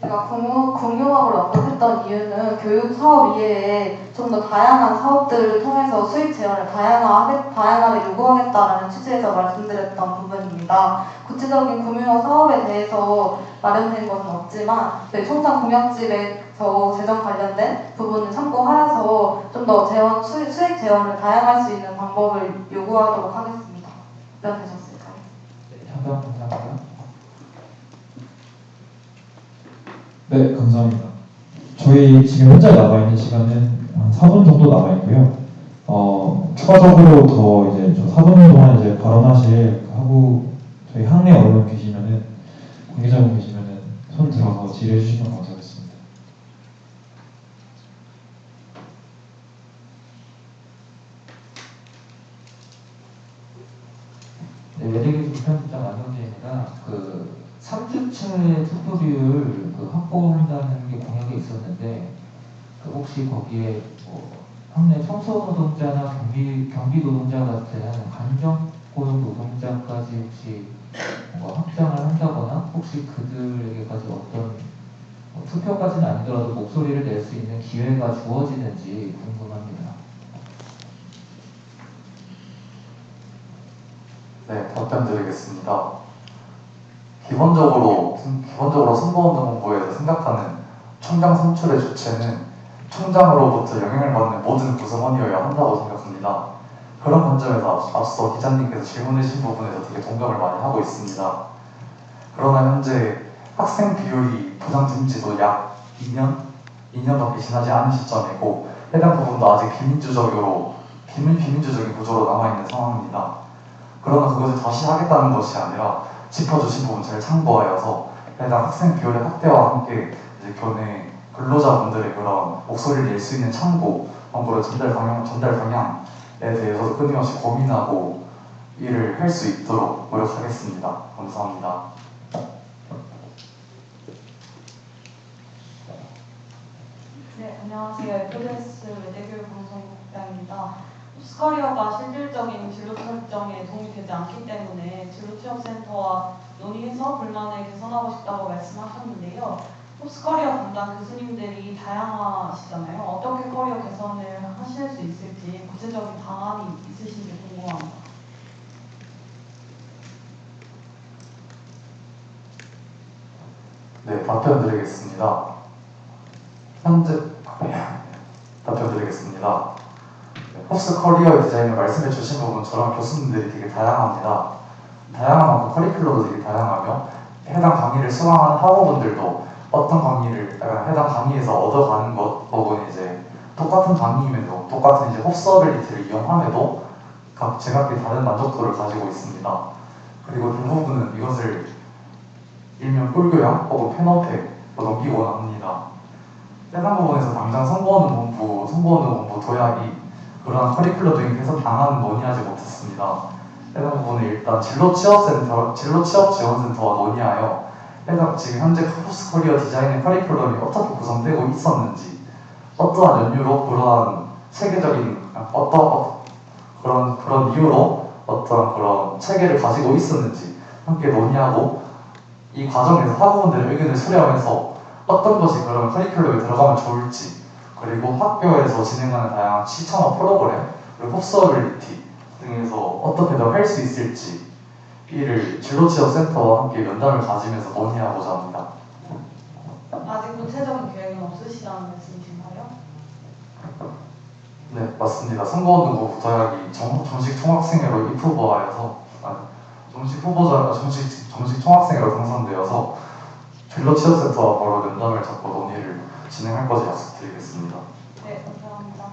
D: 제가 금융업을 언급했던 이유는 교육 사업 이외에 좀 더 다양한 사업들을 통해서 수익 재원을 다양하게 요구하겠다라는 취지에서 말씀드렸던 부분입니다. 구체적인 금융업 사업에 대해서 마련된 것은 없지만 저희 총장 공약집에서 재정 관련된 부분을 참고하여서 좀 더 수익 재원을 다양할 수 있는 방법을 요구하도록 하겠습니다. 답변되셨을까요?
F: 네, 답변 감사합니다.
B: 네, 감사합니다. 저희 지금 현재 남아 있는 시간은 한 4분 정도 남아 있고요. 추가적으로 더 이제 저 4분 동안 이제 발언하실 하고 저희 학내 언론 계시면은 관계자분 계시면은 손 들어서 질의해 주시면 감사하겠습니다.
F: 네, 외대교수 부편집장 안영재입니다. 3주째 투표 비율 확보한다는 게 공약이 있었는데 혹시 거기에 학내 청소 노동자나 경비 노동자 같은 간접 고용 노동자까지 혹시 확장을 한다거나 혹시 그들에게까지 어떤 투표까지는 아니더라도 목소리를 낼 수 있는 기회가 주어지는지 궁금합니다.
C: 네, 답변드리겠습니다. 기본적으로 선거운동 본부에서 생각하는 총장 선출의 주체는 총장으로부터 영향을 받는 모든 구성원이어야 한다고 생각합니다. 그런 관점에서 앞서 기자님께서 질문해 주신 부분에서 되게 동감을 많이 하고 있습니다. 그러나 현재 학생 비율이 보장된 지도 약 2년밖에 지나지 않은 시점이고 해당 부분도 아직 비민주적인 구조로 남아있는 상황입니다. 그러나 그것을 다시 하겠다는 것이 아니라 짚어주신 부분 잘 참고하여서 해당 학생 비율의 확대와 함께 이제 교내 근로자분들의 그런 목소리를 낼 수 있는 참고, 정보의 전달 방향에 대해서도 끊임없이 고민하고 일을 할 수 있도록 노력하겠습니다. 감사합니다.
J: 네, 안녕하세요. FBS 외대교육 방송국장입니다. 홉스커리어가 실질적인 진로 설정에 도움이 되지 않기 때문에 진로취업센터와 논의해서 불만을 개선하고 싶다고 말씀하셨는데요. 홉스커리어 담당 교수님들이 다양하시잖아요. 어떻게 커리어 개선을 하실 수 있을지 구체적인 방안이 있으신지 궁금합니다.
C: 네, 답변 드리겠습니다. 현재 답변 드리겠습니다. 홉스 커리어 디자인을 말씀해 주신 부분처럼 교수님들이 되게 다양합니다. 다양한 만큼 커리큘럼도 되게 다양하며 해당 강의를 수강하는 학우분들도 어떤 강의를 해당 강의에서 얻어가는 것 부분이 이제 똑같은 강의임에도 똑같은 이제 홉스 어빌리티를 이용함에도 각 제각기 다른 만족도를 가지고 있습니다. 그리고 대부분은 이것을 일명 꿀교양 혹은 펜어팩으로 넘기곤 합니다. 해당 부분에서 당장 선보는 공부, 도약이 그러한 커리큘럼 등에서 당한 논의하지 못했습니다. 해당 부분은 일단 진로 취업 지원센터와 논의하여 해당 지금 현재 홉스 커리어 디자인의 커리큘럼이 어떻게 구성되고 있었는지, 어떠한 연유로 그러한 세계적인 그런 이유로 어떠한 그런 체계를 가지고 있었는지 함께 논의하고 이 과정에서 학우분들의 의견을 수렴해서 어떤 것이 그런 커리큘럼에 들어가면 좋을지, 그리고 학교에서 진행하는 다양한 시청업 프로그램, 그리고 홉스 어빌리티 등에서 어떻게 더 할 수 있을지 이를 진로취업센터와 함께 면담을 가지면서 논의하고자 합니다.
J: 아직 구체적인 계획은 없으시다는 말씀이신가요?
C: 네, 맞습니다. 선거운동부 도약이 정식 총학생회로 입후보하여서 정식 총학생회로 당선되어서 진로취업센터와 바로 면담을 잡고 논의를 진행할 것을 약속드리겠습니다.
J: 네, 감사합니다.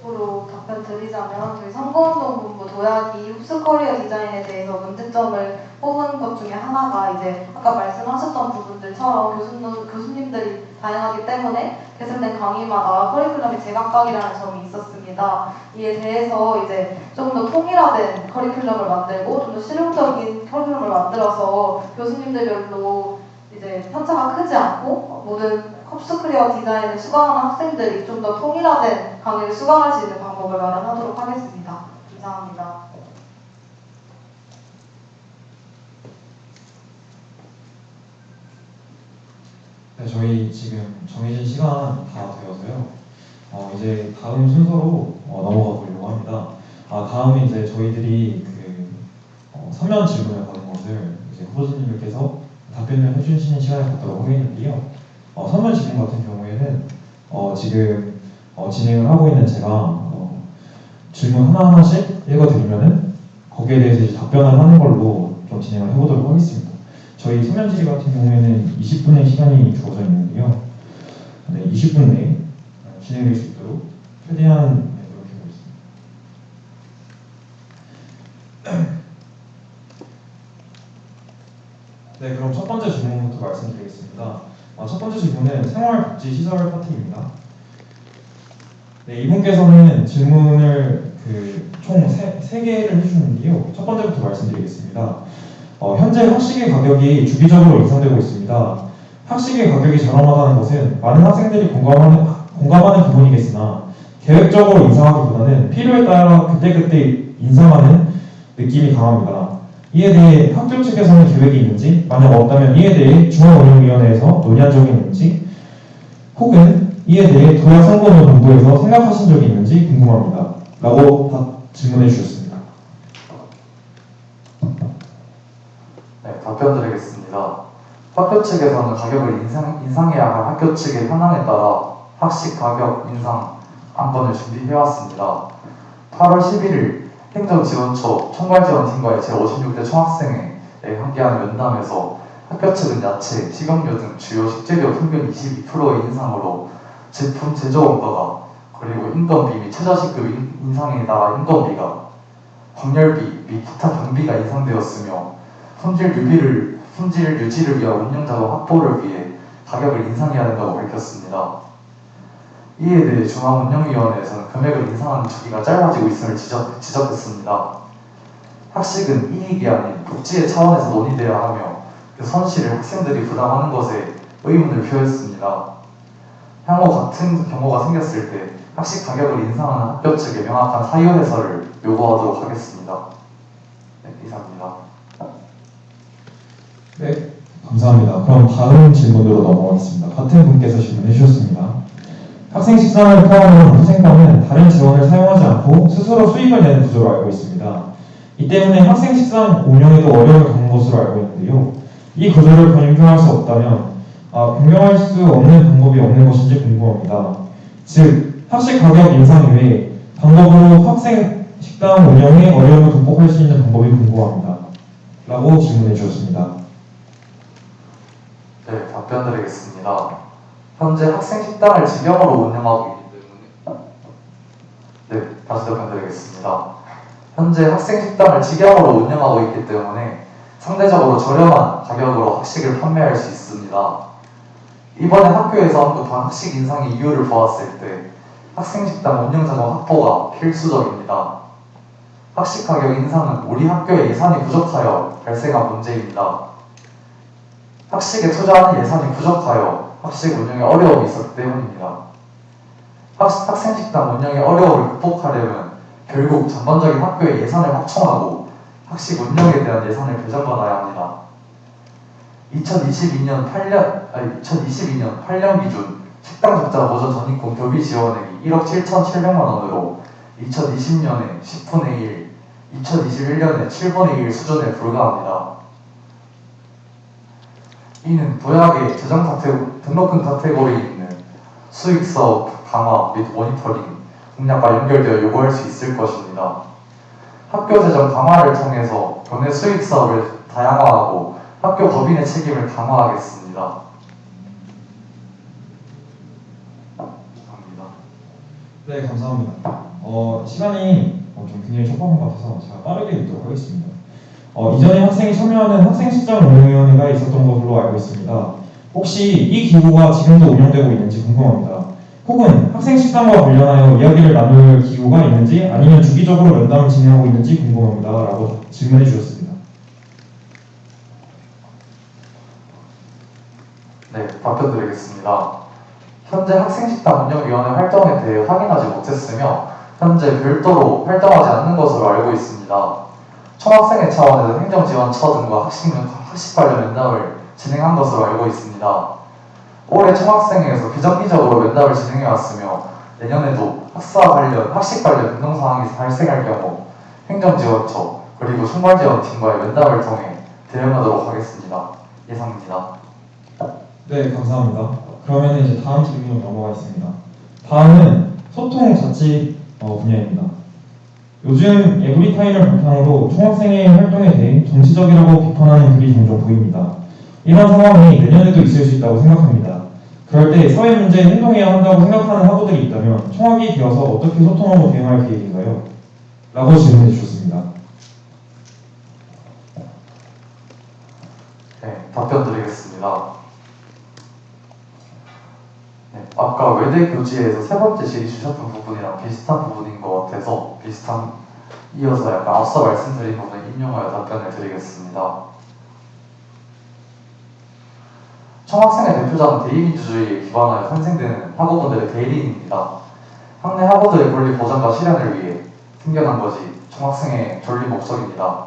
D: 으로 답변 드리자면 저희 선거운동본부 도약이 홉스 커리어 디자인에 대해서 문제점을 뽑은 것 중에 하나가 이제 아까 말씀하셨던 부분들처럼 교수님들이 다양하기 때문에 개설된 강의마다 커리큘럼이 제각각이라는 점이 있었습니다. 이에 대해서 이제 좀 더 통일화된 커리큘럼을 만들고 좀 더 실용적인 커리큘럼을 만들어서 교수님들별로 이제 편차가 크지 않고 모든 홉스 커리어 디자인을 수강하는 학생들이 좀 더 통일화된 강의를 수강할 수 있는 방법을 마련하도록 하겠습니다. 감사합니다.
B: 네, 저희 지금 정해진 시간 다 되어서요. 이제 다음 순서로 넘어가 보려고 합니다. 다음에 이제 저희들이 서면 질문을 받은 것을 이제 후보자님들께서 답변을 해주시는 시간을 갖도록 하겠는데요. 서면 질문 같은 경우에는 지금 진행을 하고 있는 제가 질문 하나하나씩 읽어드리면은 거기에 대해서 이제 답변을 하는 걸로 좀 진행을 해보도록 하겠습니다. 저희 서면 질의 같은 경우에는 20분의 시간이 주어져 있는데요. 네, 20분 내에 진행될 수 있도록 최대한 노력해보겠습니다. 네, 그럼 첫 번째 질문부터 말씀드리겠습니다. 첫 번째 질문은 생활복지시설 파트입니다. 네, 이분께서는 질문을 총 3개를 해주셨는데요. 첫 번째부터 말씀드리겠습니다. 현재 학식의 가격이 주기적으로 인상되고 있습니다. 학식의 가격이 저렴하다는 것은 많은 학생들이 공감하는 부분이겠으나 계획적으로 인상하기보다는 필요에 따라 그때그때 인상하는 느낌이 강합니다. 이에 대해 학교 측에서는 계획이 있는지, 만약 없다면 이에 대해 중앙운영위원회에서 논의한 적이 있는지, 혹은 이에 대해 도약선거운동본부에서 생각하신 적이 있는지 궁금합니다. 라고 질문해 주셨습니다.
C: 네, 답변 드리겠습니다. 학교 측에서는 가격을 인상해야 할 학교 측의 현황에 따라 학식 가격 인상 안건을 준비해왔습니다. 8월 11일 행정지원처 총괄지원팀과의 제56대 총학생회에 함께하는 면담에서 학교 측은 야채, 식용유 등 주요 식재료 평균 22%의 인상으로 제품 제조원가가, 그리고 인건비 및 최저시급 인상에 따라 인건비가, 광열비 및 기타 경비가 인상되었으며 품질 유지를 위한 운영자금 확보를 위해 가격을 인상해야 된다고 밝혔습니다. 이에 대해 중앙운영위원회에서는 금액을 인상하는 주기가 짧아지고 있음을 지적했습니다. 학식은 이익이 아닌 복지의 차원에서 논의되어야 하며 그 손실을 학생들이 부담하는 것에 의문을 표했습니다. 향후 같은 경우가 생겼을 때 학식 가격을 인상하는 학교 측에 명확한 사유 해설을 요구하도록 하겠습니다. 네, 이상입니다.
B: 네, 감사합니다. 그럼 다음 질문으로 넘어가겠습니다. 같은 분께서 질문해 주셨습니다. 학생 식상을 포함한 후생과는 다른 재원을 사용하지 않고 스스로 수익을 내는 구조로 알고 있습니다. 이 때문에 학생 식상 운영에도 어려움을 겪는 것으로 알고 있는데요. 이 구조를 변경할 수 없다면 변경할 수 없는 방법이 없는 것인지 궁금합니다. 즉, 학식 가격 인상 외에 방법으로 학생 식당 운영의 어려움을 극복할 수 있는 방법이 궁금합니다. 라고 질문해 주셨습니다.
C: 네, 답변 드리겠습니다. 현재 학생 식당을 직영으로 운영하고 있기 때문에 네, 다시 답변 드리겠습니다. 현재 학생 식당을 직영으로 운영하고 있기 때문에 상대적으로 저렴한 가격으로 학식을 판매할 수 있습니다. 이번에 학교에서 언급한 학식 인상의 이유를 보았을 때 학생 식당 운영 자금 확보가 필수적입니다. 학식 가격 인상은 우리 학교의 예산이 부족하여 발생한 문제입니다. 학식에 투자하는 예산이 부족하여 학식 운영에 어려움이 있었기 때문입니다. 학생 식당 운영의 어려움을 극복하려면 결국 전반적인 학교의 예산을 확충하고 학식 운영에 대한 예산을 배정받아야 합니다. 2022년 8년 기준 식당 적자 보전 전입금 교비 지원액이 1억 7,700만 원으로 2020년에 10분의 1, 2021년에 7분의 1 수준에 불과합니다. 이는 도약의 등록금 카테고리에 있는 수익사업 강화 및 모니터링 공약과 연결되어 요구할 수 있을 것입니다. 학교 재정 강화를 통해서 교내 수익사업을 다양화하고 학교 법인의 책임을 강화하겠습니다. 감사합니다.
B: 네, 감사합니다. 시간이 좀 굉장히 촉박한 것 같아서 제가 빠르게 읽도록 하겠습니다. 이전에 학생이 참여하는 학생식당 운영위원회가 있었던 것으로 알고 있습니다. 혹시 이 기구가 지금도 운영되고 있는지 궁금합니다. 혹은 학생식당과 관련하여 이야기를 나눌 기구가 있는지 아니면 주기적으로 면담을 진행하고 있는지 궁금합니다. 라고 질문해 주셨습니다.
C: 네, 답변 드리겠습니다. 현재 학생식당 운영위원회 활동에 대해 확인하지 못했으며 현재 별도로 활동하지 않는 것으로 알고 있습니다. 총학생회 차원에서 행정지원처 등과 학식 관련 면담을 진행한 것으로 알고 있습니다. 올해 총학생회에서 비정기적으로 면담을 진행해왔으며 내년에도 학식 관련 변동사항이 발생할 경우 행정지원처 그리고 총괄지원팀과의 면담을 통해 대응하도록 하겠습니다. 이상입니다.
B: 네, 감사합니다. 그러면 이제 다음 질문으로 넘어가겠습니다. 다음은 소통 자치 분야입니다. 요즘 에브리타임을 바탕으로 총학생회 활동에 대해 정치적이라고 비판하는 글이 종종 보입니다. 이런 상황이 내년에도 있을 수 있다고 생각합니다. 그럴 때 사회 문제에 행동해야 한다고 생각하는 학우들이 있다면 총학이 되어서 어떻게 소통하고 대응할 계획인가요? 라고 질문해 주셨습니다.
C: 네, 답변 드리겠습니다. 네, 아까 외대 교지에서 세 번째 질의 주셨던 부분이랑 비슷한 부분인 것 같아서 이어서 약간 앞서 말씀드린 부분을 인용하여 답변을 드리겠습니다. 총학생회 대표자는 대의민주주의에 기반하여 탄생되는 학우분들의 대리인입니다. 학내 학우들의 권리 보장과 실현을 위해 생겨난 것이 총학생회의 존립 목적입니다.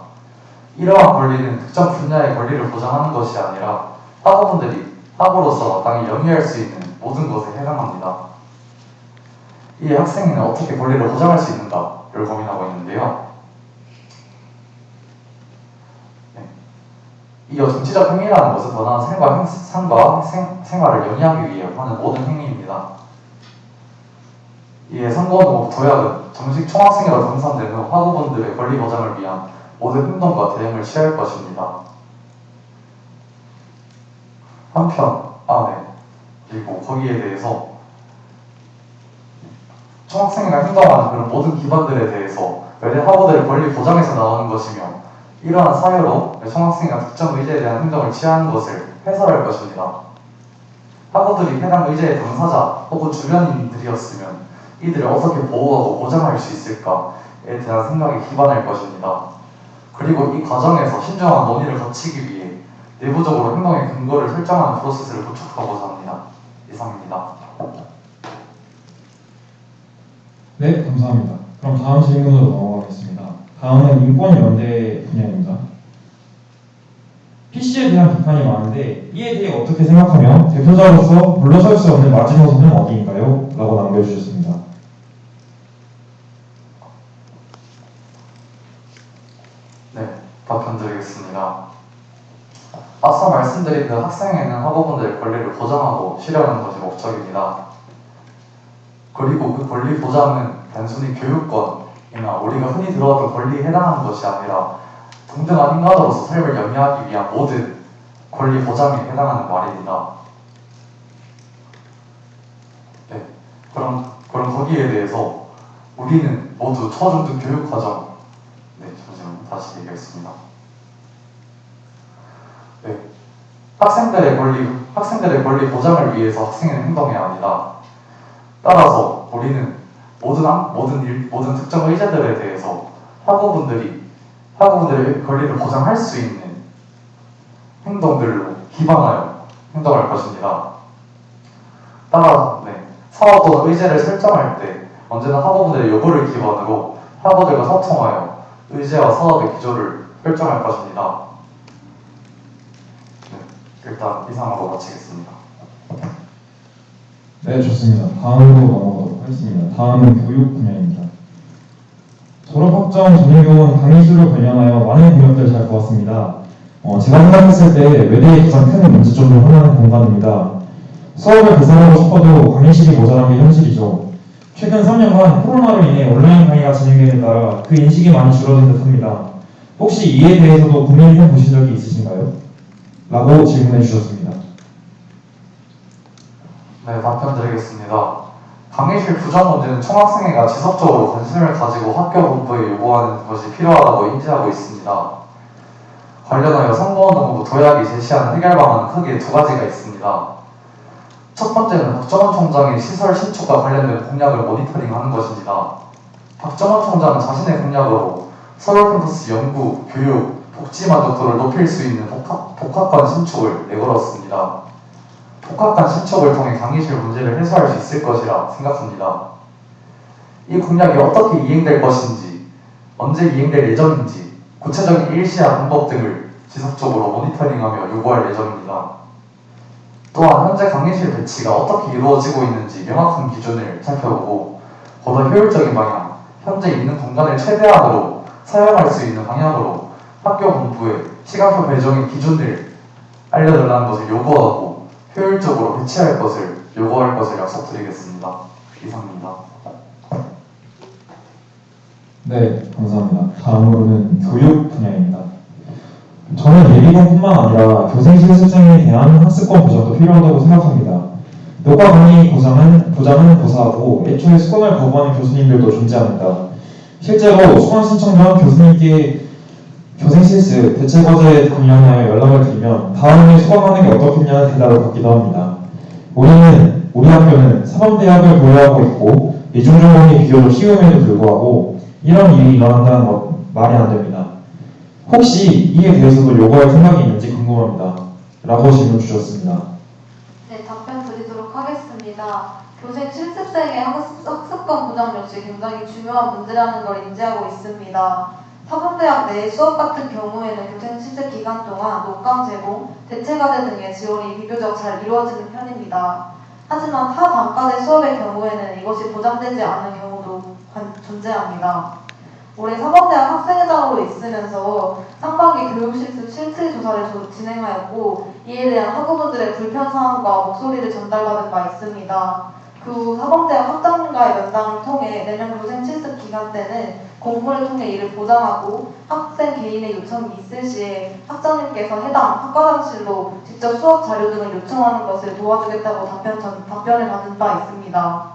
C: 이러한 권리는 특정 분야의 권리를 보장하는 것이 아니라 학우분들이 학우로서 마땅히 영위할 수 있는 모든 것에 해당합니다. 이에 학생회는 어떻게 권리를 보장할 수 있는가를 고민하고 있는데요. 이어 정치적 행위라는 것은 더 나은 삶과 생활을 영위하기 위해 하는 모든 행위입니다. 이에 선거운동 도약은 정식 총학생회로 당선된 후 학우분들의 권리 보장을 위한 모든 행동과 대응을 취할 것입니다. 그리고 거기에 대해서 총학생회가 행동하는 그런 모든 기관들에 대해서 외대 학우들의 권리 보장에서 나오는 것이며 이러한 사유로 총학생회가 특정 의제에 대한 행동을 취하는 것을 해설할 것입니다. 학우들이 해당 의제의 당사자 혹은 주변인들이었으면 이들을 어떻게 보호하고 보장할 수 있을까에 대한 생각에 기반할 것입니다. 그리고 이 과정에서 신중한 논의를 거치기 위해 내부적으로 행동의 근거를 설정하는 프로세스를 구축하고자 합니다. 이상입니다.
B: 네, 감사합니다. 그럼 다음 질문으로 넘어가겠습니다. 다음은 인권연대 분야입니다. PC에 대한 비판이 많은데 이에 대해 어떻게 생각하며 대표자로서 물러설 수 없는 마지노선은 어디인가요? 라고 남겨주셨습니다.
C: 네, 답변 드리겠습니다. 앞서 말씀드린 그 학생에는 학우분들의 권리를 보장하고 쉬려는 것이 목적입니다. 그리고 그 권리 보장은 단순히 교육권이나 우리가 흔히 들어왔던 권리에 해당하는 것이 아니라 동등한 인간으로서 삶을 영위하기 위한 모든 권리 보장에 해당하는 말입니다. 네, 그럼 거기에 대해서 우리는 모두 초중등 교육과정, 네, 잠시만요. 다시 얘기하겠습니다. 네, 학생들의 권리 보장을 위해서 학생은 행동해야 합니다. 따라서 우리는 모든 특정 의제들에 대해서 학우분들의 권리를 보장할 수 있는 행동들로 기반하여 행동할 것입니다. 따라서 사업 또는 의제를 설정할 때 언제나 학우분들의 요구를 기반으로 학우들과 소통하여 의제와 사업의 기조를 결정할 것입니다. 네, 일단 이상으로 마치겠습니다.
B: 네, 좋습니다. 다음으로 넘어가도록 하겠습니다. 다음은 교육 분야입니다. 졸업학점 전인교원 강의수를 관련하여 많은 공약들을 잘 보았습니다. 제가 생각했을 때 외대의 가장 큰 문제점을 하나는 공간입니다. 수업을 개설하고 싶어도 강의실이 모자란 게 현실이죠. 최근 3년간 코로나로 인해 온라인 강의가 진행됨에 따라 그 인식이 많이 줄어든 듯합니다. 혹시 이에 대해서도 고민해 보신 적이 있으신가요? 라고 질문해 주셨습니다.
C: 네, 답변 드리겠습니다. 강의실 부족 문제는 총학생회가 지속적으로 관심을 가지고 학교 본부에 요구하는 것이 필요하다고 인지하고 있습니다. 관련하여 선거운동부 도약이 제시하는 해결 방안은 크게 두 가지가 있습니다. 첫 번째는 박정원 총장의 시설 신축과 관련된 공약을 모니터링하는 것입니다. 박정원 총장은 자신의 공약으로 서울 캠퍼스 연구, 교육, 복지 만족도를 높일 수 있는 복합관 신축을 내걸었습니다. 복합관 신축을 통해 강의실 문제를 해소할 수 있을 것이라 생각합니다. 이 공약이 어떻게 이행될 것인지, 언제 이행될 예정인지 구체적인 일시와 방법 등을 지속적으로 모니터링하며 요구할 예정입니다. 또한 현재 강의실 배치가 어떻게 이루어지고 있는지 명확한 기준을 살펴보고 보다 효율적인 방향, 현재 있는 공간을 최대한으로 사용할 수 있는 방향으로 학교 본부에 시간표 배정의 기준을 알려달라는 것을 요구하고 효율적으로 배치할 것을 요구할 것을 약속드리겠습니다. 이상입니다.
B: 네, 감사합니다. 다음으로는 교육 분야입니다. 저는 예비군뿐만 아니라 교생 실습생에 대한 학습권 보장도 필요하다고 생각합니다. 교과 강의 보장은 고사하고 애초에 수강을 거부하는 교수님들도 존재합니다. 실제로 수강 신청 전 교수님께 교생 실습, 대체 과제에 관련하여 연락을 드리면 다음에 수강하는 게 어떻겠냐는 대답을 받기도 합니다. 우리 학교는 사범대학을 보유하고 있고 이중전공이 비교적 쉬움에도 불구하고 이런 일이 일어난다는 것 말이 안 됩니다. 혹시 이에 대해서도 요구할 생각이 있는지 궁금합니다. 라고 질문 주셨습니다.
D: 네, 답변 드리도록 하겠습니다. 교생 실습생의 학습권 보장 역시 굉장히 중요한 문제라는 걸 인지하고 있습니다. 사범대학 내 수업 같은 경우에는 교생 실습 기간 동안 녹강 제공, 대체과제 등의 지원이 비교적 잘 이루어지는 편입니다. 하지만 타 단과제 수업의 경우에는 이것이 보장되지 않은 경우도 존재합니다. 올해 사범대학 학생회장으로 있으면서 상반기 교육실습 실태 조사를 진행하였고 이에 대한 학우분들의 불편사항과 목소리를 전달받은 바 있습니다. 그 후 사범대학 학장님과의 면담을 통해 내년 교생 실습 기간 때는 공모를 통해 이를 보장하고 학생 개인의 요청이 있을 시에 학장님께서 해당 학과장실로 직접 수업 자료 등을 요청하는 것을 도와주겠다고 답변을 받은 바 있습니다.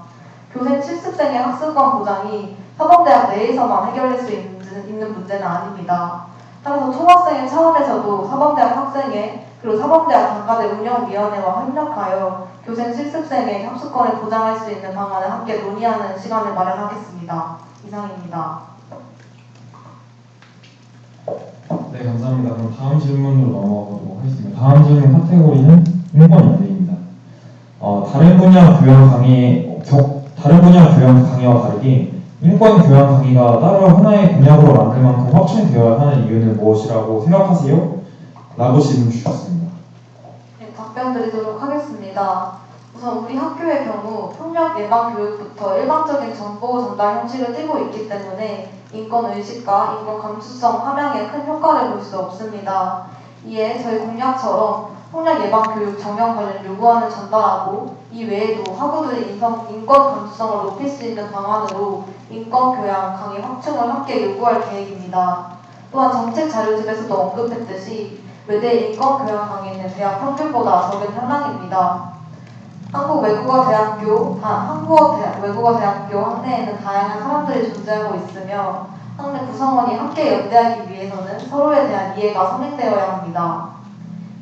D: 교생 실습생의 학습권 보장이 사범대학 내에서만 해결될 수 있는 문제는 아닙니다. 따라서 총학생회 차원에서도 사범대학 학생회 그리고 사범대학 단과대 운영위원회와 협력하여 교생 실습생의 학습권을 보장할 수 있는 방안을 함께 논의하는 시간을 마련하겠습니다. 이상입니다.
B: 네, 감사합니다. 그럼 다음 질문으로 넘어가도록 하겠습니다. 다음 질문 카테고리는 인권연대입니다. 다른 분야 교양 강의와 다르게 인권 교양 강의가 따로 하나의 분야로 만들 만큼 확충되어야 하는 이유는 무엇이라고 생각하세요? 라고 질문 주셨습니다.
D: 네, 답변 드리도록 하겠습니다. 우선 우리 학교의 경우 폭력 예방 교육부터 일방적인 정보 전달 형식을 띠고 있기 때문에 인권 의식과 인권 감수성 함양에 큰 효과를 볼 수 없습니다. 이에 저희 공약처럼 폭력 예방 교육 정형 관련 요구안을 전달하고 이 외에도 학우들의 인권 감수성을 높일 수 있는 방안으로 인권 교양 강의 확충을 함께 요구할 계획입니다. 또한 정책 자료집에서도 언급했듯이 외대 인권 교양 강의는 대학 평균보다 적은 현황입니다. 한국외국어대학교 학내에는 다양한 사람들이 존재하고 있으며 학내 구성원이 함께 연대하기 위해서는 서로에 대한 이해가 선행되어야 합니다.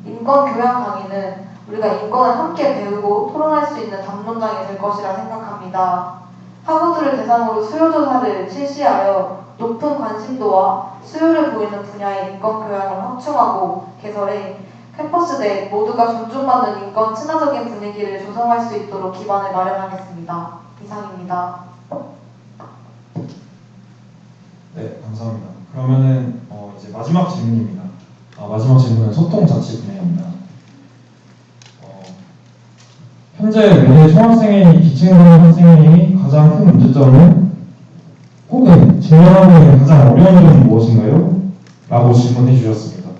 D: 인권 교양 강의는 우리가 인권을 함께 배우고 토론할 수 있는 담론장이 될 것이라 생각합니다. 학우들을 대상으로 수요조사를 실시하여 높은 관심도와 수요를 보이는 분야의 인권 교양을 확충하고 개설해 캠퍼스 내 모두가 존중받는 인권 친화적인 분위기를 조성할 수 있도록 기반을 마련하겠습니다. 이상입니다.
B: 네, 감사합니다. 그러면은 이제 마지막 질문입니다. 마지막 질문은 소통 자치 분야입니다. 현재 외대 총학생회의 기층분야 학생회의 가장 큰 문제점은 혹은 진행하고 있는 가장 어려운 점은 무엇인가요? 라고 질문해 주셨습니다.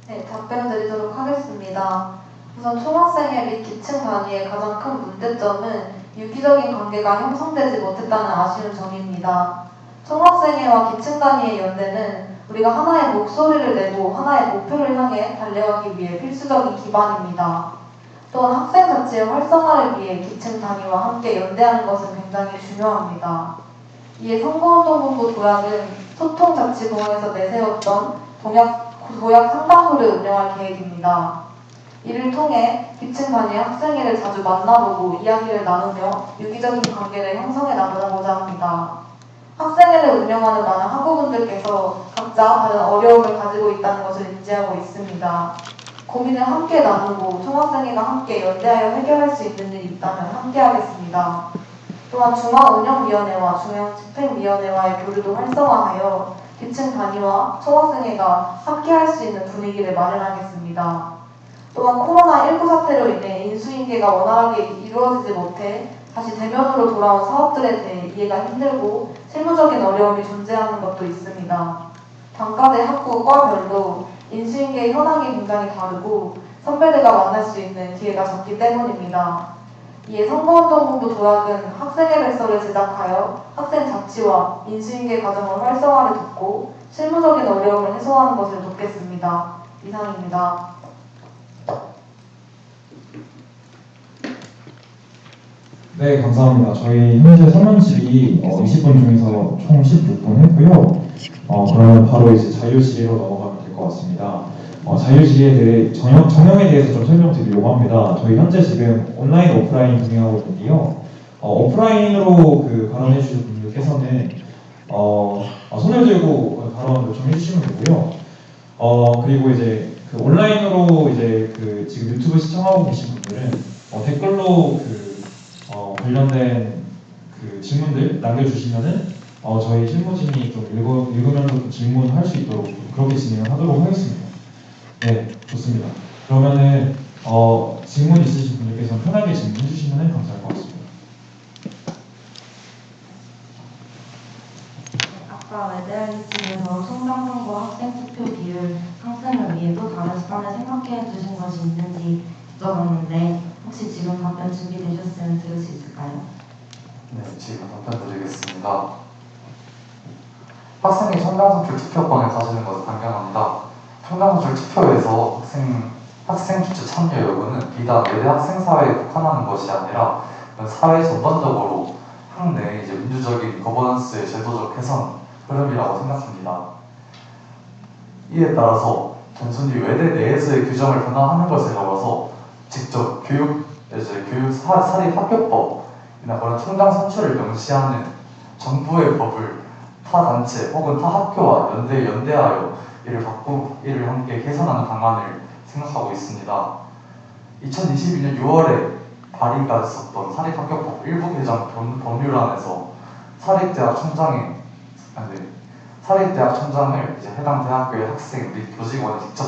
D: 네, 답변 드리도록 하겠습니다. 우선 총학생회 및 기층 단위의 가장 큰 문제점은 유기적인 관계가 형성되지 못했다는 아쉬운 점입니다. 총학생회와 기층 단위의 연대는 우리가 하나의 목소리를 내고 하나의 목표를 향해 달려가기 위해 필수적인 기반입니다. 또한 학생 자치의 활성화를 위해 기층 단위와 함께 연대하는 것은 굉장히 중요합니다. 이에 선거운동본부 도약은 소통자치공원에서 내세웠던 도약 상담소를 운영할 계획입니다. 이를 통해 기층 단위의 학생회를 자주 만나보고 이야기를 나누며 유기적인 관계를 형성해 나가고자 합니다. 학생회를 운영하는 많은 학우분들께서 각자 다른 어려움을 가지고 있다는 것을 인지하고 있습니다. 고민을 함께 나누고 총학생회가 함께 연대하여 해결할 수 있는 일이 있다면 함께 하겠습니다. 또한 중앙운영위원회와 중앙집행위원회와의 교류도 활성화하여 기층 단위와 총학생회가 함께 할 수 있는 분위기를 마련하겠습니다. 또한 코로나19 사태로 인해 인수인계가 원활하게 이루어지지 못해 다시 대면으로 돌아온 사업들에 대해 이해가 힘들고 실무적인 어려움이 존재하는 것도 있습니다. 단과대 학부과별로 인수인계 현황이 굉장히 다르고 선배들과 만날 수 있는 기회가 적기 때문입니다. 이에 선거운동본부 도약은 학생회 백서를 제작하여 학생 자치와 인수인계 과정을 활성화를 돕고 실무적인 어려움을 해소하는 것을 돕겠습니다. 이상입니다.
B: 네, 감사합니다. 저희 현재 설문집이 20분 중에서 총 16분 했고요. 그러면 바로 이제 자유질의로 넘어가면 될 것 같습니다. 자유질의에 대해 정형에 대해서 좀 설명드리려고 합니다. 저희 현재 지금 온라인, 오프라인 진행하고 있는데요. 오프라인으로 발언해 주실 분들께서는 손을 들고 발언을 좀 해주시면 되고요. 그리고 이제 온라인으로 이제 지금 유튜브 시청하고 계신 분들은 댓글로 관련된 질문들 남겨주시면은 저희 실무진이 좀 읽으면서 질문할 수 있도록 그렇게 진행을 하도록 하겠습니다. 네, 좋습니다. 그러면은 질문 있으신 분들께서는 편하게 질문해 주시면 감사할 것 같습니다.
H: 아까 외대하기층에서 총장선거 학생 투표 비율 상승을 위해도 다른 수단을 생각해 두신 것이 있는지 여쭤봤는데 혹시 지금 답변 준비되셨으면 들을 수 있을까요?
C: 네, 지금 답변 드리겠습니다. 학생이 총장선출 투표권을 가지는 것은 당연합니다. 총장선출 투표에서 학생 주체 참여 여부는 비단 외대 학생사회에 국한하는 것이 아니라 사회 전반적으로 학내 민주적인 거버넌스의 제도적 개선 흐름이라고 생각합니다. 이에 따라서 단순히 외대 내에서의 규정을 변화하는 것을 넘어서 직접 사립학교법이나 그런 총장 선출을 명시하는 정부의 법을 타 단체 혹은 타 학교와 연대하여 이를 함께 개선하는 방안을 생각하고 있습니다. 2022년 6월에 발의가 됐었던 사립학교법 일부 개정 법률안에서 사립대학 총장을 해당 대학교의 학생 및 교직원을 직접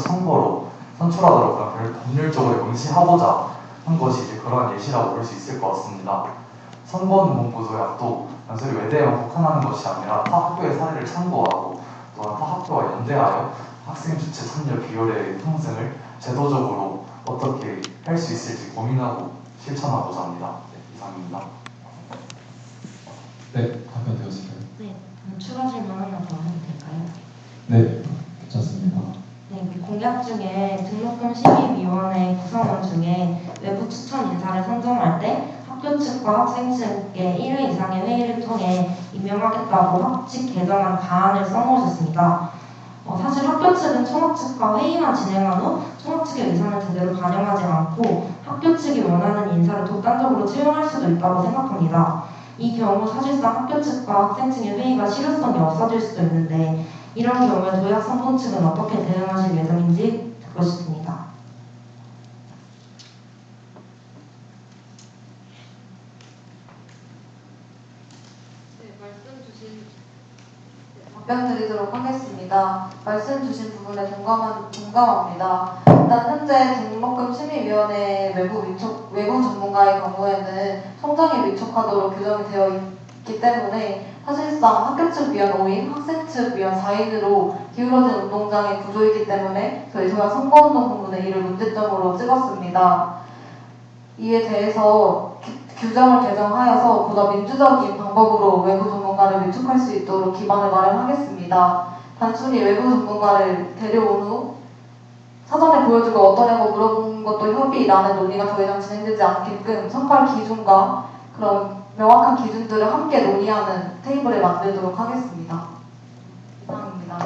C: 선출하도록 법률적으로 명시하고자 한 것이 그러한 예시라고 볼 수 있을 것 같습니다. 선거운동본부 도약도 단순히 외대에만 국한하는 것이 아니라 타 학교의 사례를 참고하고 또한 타 학교와 연대하여 학생 주체 참여 비율의 상승을 제도적으로 어떻게 할 수 있을지 고민하고 실천하고자 합니다. 네, 이상입니다.
B: 네, 답변 되었을까요?
H: 네, 추가 질문 하나 더 해도 될까요?
B: 네, 괜찮습니다.
H: 네, 그 공약 중에 등록금 심의위원회 구성원 중에 외부 추천 인사를 선정할 때 학교 측과 학생 측의 1회 이상의 회의를 통해 임명하겠다고 학칙 개정안 가안을 써놓으셨습니다. 사실 학교 측은 총학 측과 회의만 진행한 후 총학 측의 의사는 제대로 반영하지 않고 학교 측이 원하는 인사를 독단적으로 채용할 수도 있다고 생각합니다. 이 경우 사실상 학교 측과 학생 측의 회의가 실효성이 없어질 수도 있는데 이런 경우에 도약 성분 측은 어떻게 대응하실 예정인지 듣고 싶습니다.
D: 답변 드리도록 하겠습니다. 말씀 주신 부분에 동감합니다. 일단 현재 등록금 심의위원회 외부 전문가의 경우에는 성장에 위촉하도록 규정이 되어 있기 때문에 사실상 학교 측 위원 5인, 학생 측 위원 4인으로 기울어진 운동장의 구조이기 때문에 저희 도약 선거운동 본부는 이를 문제점으로 찍었습니다. 이에 대해서 규정을 개정하여서 보다 민주적인 방법으로 외부 전문가를 위촉할 수 있도록 기반을 마련하겠습니다. 단순히 외부 전문가를 데려온 후 사전에 보여주고 어떠냐고 물어본 것도 협의라는 논의가 더 이상 진행되지 않게끔 선발 기준과 그런 명확한 기준들을 함께 논의하는 테이블을 만들도록 하겠습니다. 이상입니다.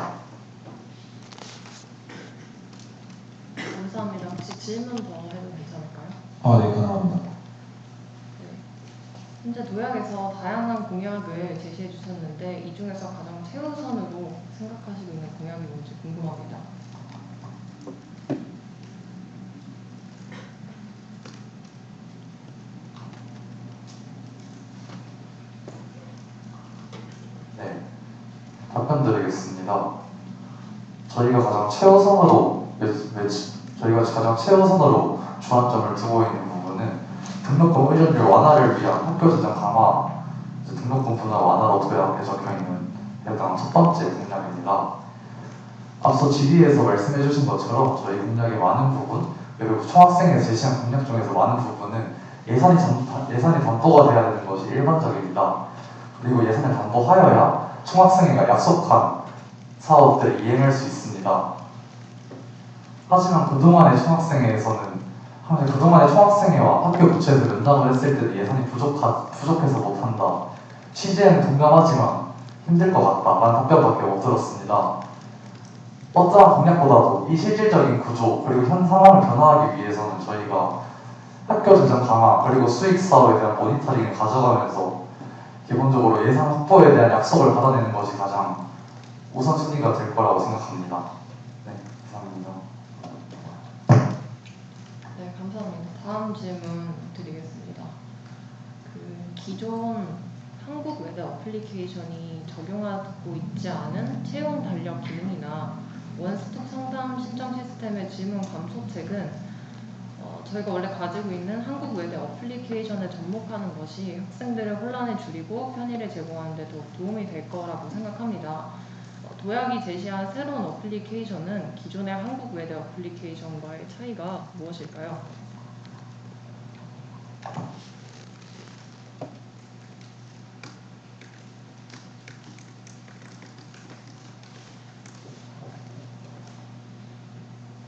I: 감사합니다. 혹시 질문 더 해도 괜찮을까요?
B: 아, 네, 가능합니다.
I: 현재 도약에서 다양한 공약을 제시해 주셨는데 이 중에서 가장 최우선으로 생각하시고 있는 공약이 뭔지 궁금합니다.
C: 네, 답변 드리겠습니다. 저희가 가장 최우선으로 주안점을 두고 있는 부분은 등록금 의존율 완화를 위한 학교 재정 강화, 등록금 분할 완화로 도약에 적혀있는 해당 첫 번째 공약입니다. 앞서 질의에서 말씀해주신 것처럼 저희 공약의 많은 부분, 그리고 총학생회에서 제시한 공약 중에서 많은 부분은 예산이 담보가 돼야 되는 것이 일반적입니다. 그리고 예산을 담보하여야 총학생회가 약속한 사업들을 이행할 수 있습니다. 하지만 그동안의 총학생회와 학교 부처에서 면담을 했을 때도 예산이 부족해서 못한다. 취재는 동감하지만 힘들 것 같다라는 답변밖에 못 들었습니다. 어떠한 공약보다도 이 실질적인 구조 그리고 현 상황을 변화하기 위해서는 저희가 학교 재정 강화 그리고 수익 사업에 대한 모니터링을 가져가면서 기본적으로 예산 확보에 대한 약속을 받아내는 것이 가장 우선순위가 될 거라고 생각합니다. 네, 이상입니다.
I: 네, 감사합니다. 다음 질문 드리겠습니다. 기존 한국 외대 어플리케이션이 적용하고 있지 않은 채용 달력 기능이나 원스톱 상담 신청 시스템의 질문 감소책은 저희가 원래 가지고 있는 한국 외대 어플리케이션에 접목하는 것이 학생들의 혼란을 줄이고 편의를 제공하는 데 더욱 도움이 될 거라고 생각합니다. 도약이 제시한 새로운 어플리케이션은 기존의 한국 외대 어플리케이션과의 차이가 무엇일까요?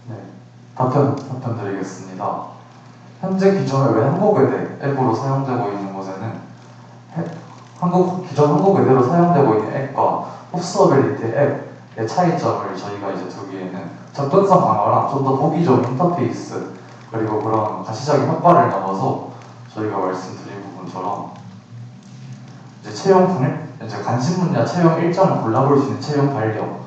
C: 네, 답변 드리겠습니다. 현재 기존의 외한국외대 앱으로 사용되고 있는 곳에는 기존 한국외대로 사용되고 있는 앱과 흡수어빌리티 앱의 차이점을 저희가 이제 두기에는 접근성 강화랑 좀 더 보기 좋은 인터페이스 그리고 그런 가시적인 효과를 넘어서 저희가 말씀드린 부분처럼 이제 채용판을 이제 관심 분야 채용 일정을 골라볼 수 있는 채용 달력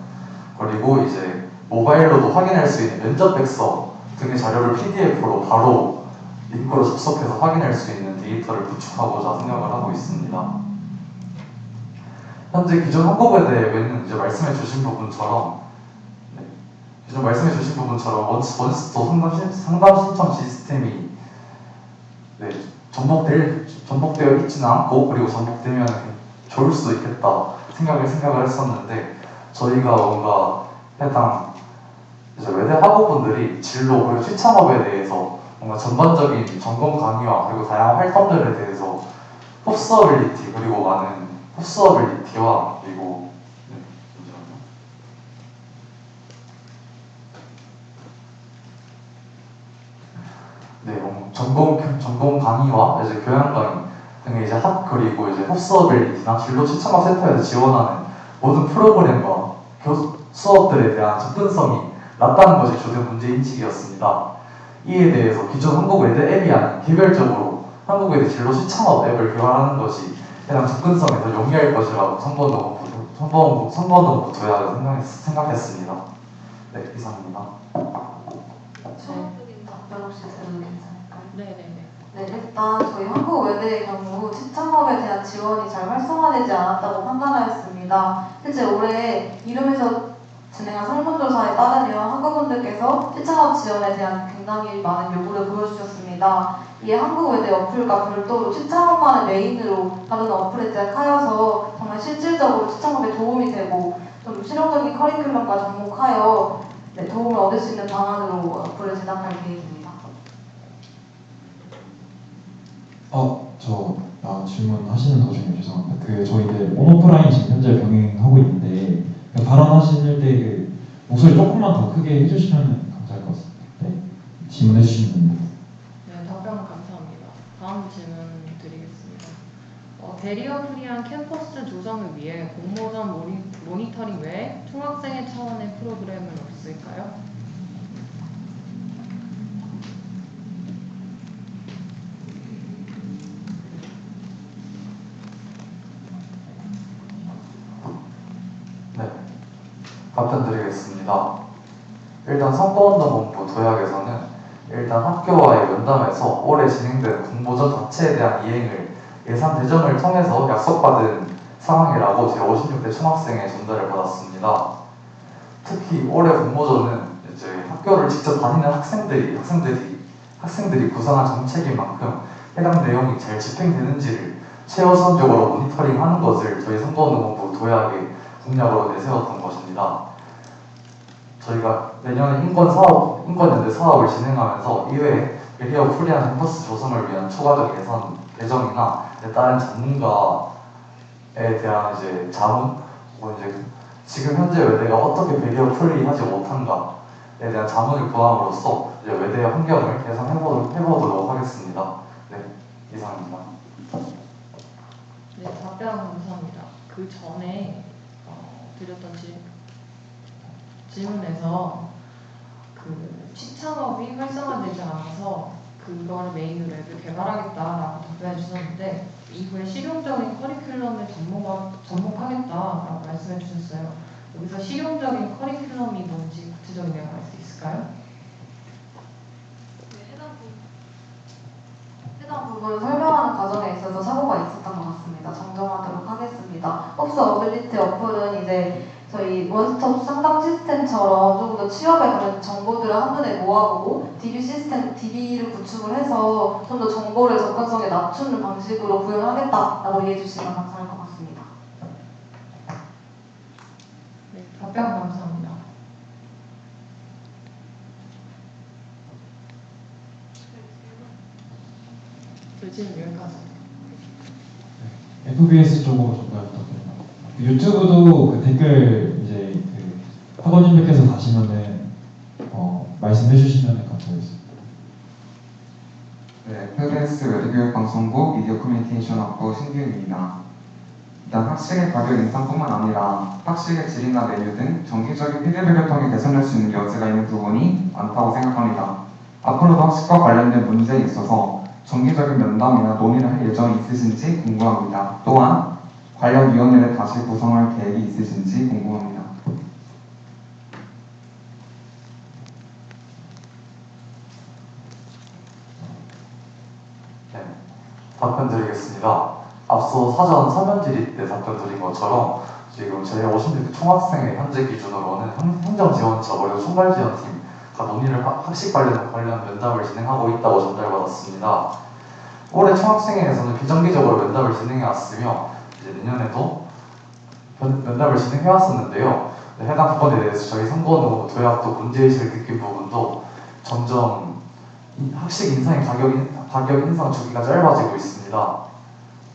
C: 그리고 이제 모바일로도 확인할 수 있는 면접 백서 등의 자료를 PDF로 바로 링크로 접속해서 확인할 수 있는 데이터를 구축하고자 생각을 하고 있습니다. 현재 기존 한국외대에는 이제 말씀해주신 부분처럼 원스톱 상담 신청 시스템이 전복되어 있지는 않고 그리고 전복되면 좋을 수도 있겠다 생각을 했었는데 저희가 뭔가 해당 이제 외대 학우분들이 진로 그리고 취창업에 대해서 뭔가 전반적인 전공 강의와 그리고 다양한 활동들에 대해서 흡수어빌리티 그리고 많은 흡수어빌리티와 그리고 전공 강의와 이제 교양 강의 등의 이제 그리고 이제 흡수어빌리티나 진로 취창업 센터에서 지원하는 모든 프로그램과 수업들에 대한 접근성이 낮다는 것이 주된 문제인식이었습니다. 이에 대해서 기존 한국외대 앱이 아닌 개별적으로 한국외대 진로 취창업 앱을 개발하는 것이 해당 접근성에 더 용이할 것이라고 선거원동부 도약을 생각했습니다. 네, 이상입니다.
D: 추가적인 답변 혹시 드려도 괜찮을까요?
I: 네네네.
D: 네, 일단 저희 한국외대의 경우 취창업에 대한 지원이 잘 활성화되지 않았다고 판단하였습니다. 실제 올해 이름에서 진행한 설문조사에 따르면 학우분들께서 취창업 지원에 대한 굉장히 많은 요구를 보여주셨습니다. 이에 한국외대 어플과 별도로 취창업만을 메인으로 다루는 어플에 제작하여서 정말 실질적으로 취창업에 도움이 되고 좀 실용적인 커리큘럼과 접목하여 도움을 얻을 수 있는 방안으로 어플을 제작할 계획입니다.
B: 질문하시는 도중에 죄송합니다. 저희들 온오프라인 지금 현재 병행하고 있는데 발언하실 때 목소리 조금만 더 크게 해주시면 감사할 것 같습니다. 네, 질문해 주시면 됩니다.
I: 네, 답변 감사합니다. 다음 질문 드리겠습니다. 대리어 프리한 캠퍼스 조성을 위해 공모전 모니터링 외에 총학생회 차원의 프로그램은 없을까요?
C: 답변 드리겠습니다. 일단 선거운동본부 도약에서는 일단 학교와의 면담에서 올해 진행된 공모전 자체에 대한 이행을 예산 대정을 통해서 약속받은 상황이라고 제56대 총학생회 전달을 받았습니다. 특히 올해 공모전은 이제 학교를 직접 다니는 학생들이 구상한 정책인 만큼 해당 내용이 잘 집행되는지를 최우선적으로 모니터링하는 것을 저희 선거운동본부 도약의 공약으로 내세웠던 것입니다. 저희가 내년에 인권연대 사업을 진행하면서 이외에 배리어 프리한 캠퍼스 조성을 위한 추가적 예산 배정이나 다른 전문가에 대한 이제 자문, 지금 현재 외대가 어떻게 배리어 프리하지 못한가에 대한 자문을 구함으로써 이제 외대의 환경을 개선해보도록 하겠습니다. 네, 이상입니다.
I: 네, 답변 감사합니다. 그 전에 드렸던 질문에서 취창업이 활성화되지 않아서 그거를 메인으로 앱을 개발하겠다라고 답변해 주셨는데 이후에 실용적인 커리큘럼을 접목하겠다라고 말씀해 주셨어요. 여기서 실용적인 커리큘럼이 뭔지 구체적인 내용 알 수 있을까요?
D: 해당 부분을 설명하는 과정에 있어서 사고가 있었던 것 같습니다. 정정하도록 하겠습니다. 흡수 어빌리티 어플은 이제 저희 원스톱 상담 시스템처럼 조금 더 취업에 관련 정보들을 한눈에 모아보고 DB를 구축을 해서 좀 더 정보를 접근성에 낮추는 방식으로 구현하겠다라고 이해해 주시면 감사할 것 같습니다.
I: 네, 답변 감사합니다. 질문 여기까지.
B: FBS 쪽으로 전달 부탁드립니다. 유튜브도 댓글 이제 학원님들께서 다시면은 말씀해 주시면 감사하겠습니다.
K: 네, FBS 외대교육방송국 미디어 커뮤니케이션학부 신기훈입니다. 일단 학식의 가격 인상뿐만 아니라 학식의 질이나 메뉴 등 정기적인 피드백을 통해 개선할 수 있는 여지가 있는 부분이 많다고 생각합니다. 앞으로도 학식과 관련된 문제에 있어서 정기적인 면담이나 논의를 할 예정이 있으신지 궁금합니다. 또한 관련 위원회를 다시 구성할 계획이 있으신지 궁금합니다.
C: 네, 답변 드리겠습니다. 앞서 사전 서면 질의 때 답변 드린 것처럼 지금 제56대 총학생회 현재 기준으로는 행정지원처 그리고 총괄지원팀과 논의를 학식 관련 면담을 진행하고 있다고 전달받았습니다. 올해 총학생회에서는 비정기적으로 면담을 진행해왔으며 이제 내년에도 면담을 진행해왔었는데요. 해당 부분에 대해서 저희 선거원 도약도 문제의식을 느낀 부분도 점점 학식 인상의 가격 인상 주기가 짧아지고 있습니다.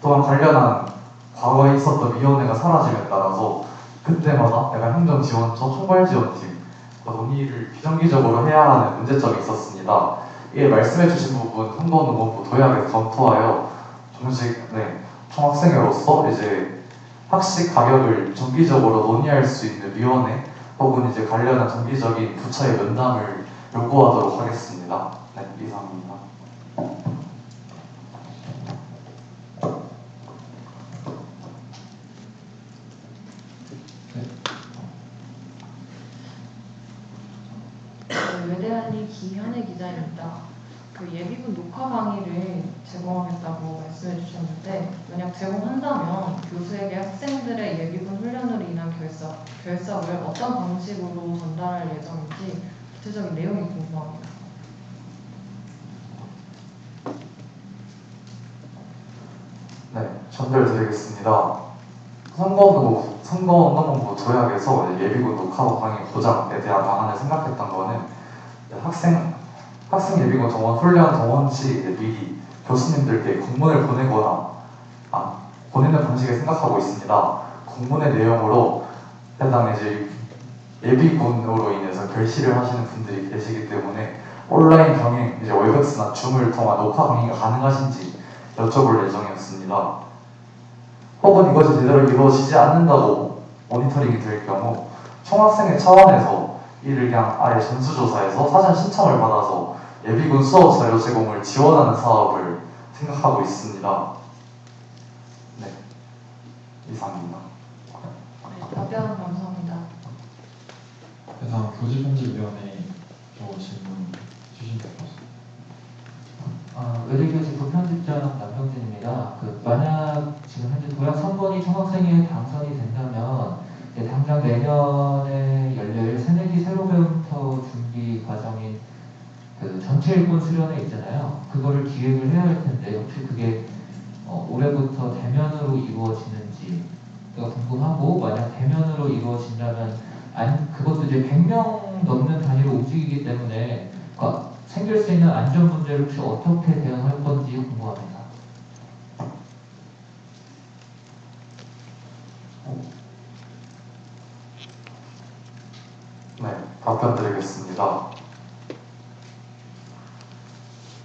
C: 또한 관련한 과거에 있었던 위원회가 사라짐에 따라서 그때마다 약간 행정지원처, 총괄지원팀 논의를 비정기적으로 해야 하는 문제점이 있었습니다. 이에 말씀해주신 부분 선거원본부 도약에서 검토하여 총학생회로서 이제 학식 가격을 정기적으로 논의할 수 있는 위원회 혹은 이제 관련한 정기적인 부처의 면담을 요구하도록 하겠습니다. 네, 이상입니다.
I: 외대한리 기현의 기자입니다. 그 예비군 녹화 강의를 제공하겠다고 말씀해 주셨는데 만약 제공한다면 교수에게 학생들의 예비군 훈련으로 인한 결석을 어떤 방식으로 전달할 예정인지 구체적인 내용이 궁금합니다.
C: 네, 전달드리겠습니다. 선거운동본부 조약에서 예비군 녹화 강의 보장에 대한 방안을 생각했던 거는 학생 예비군 동원 훈련 동원 시 미리 교수님들께 공문을 보내는 방식을 생각하고 있습니다. 공문의 내용으로 해당 이제 예비군으로 인해서 결실을 하시는 분들이 계시기 때문에 온라인 병행 이제 웨브엑스나 줌을 통한 녹화 강의가 가능하신지 여쭤볼 예정이었습니다. 혹은 이것이 제대로 이루어지지 않는다고 모니터링이 될 경우 총학생회 차원에서 이를 그냥 아예 전수조사해서 사전 신청을 받아서 예비군 수업 자료 제공을 지원하는 사업을 생각하고 있습니다. 네, 이상입니다.
I: 네, 답변 감사합니다.
B: 다음 교직편집위원회 질문 주시면 될 것 같습니다.
F: 외대교직 부편집장 남병진입니다. 만약 지금 현재 도약 3번이 총학생회에 당선이 된다면 당장 내년에 열릴 새내기 새로 배움터 준비 과정인 전체 일본 수련회 있잖아요. 그거를 기획을 해야 할 텐데 혹시 그게 올해부터 대면으로 이루어지는지가 궁금하고 만약 대면으로 이루어진다면 그것도 이제 100명 넘는 단위로 움직이기 때문에 생길 수 있는 안전 문제를 혹시 어떻게 대응할 건지 궁금합니다.
C: 네, 답변 드리겠습니다.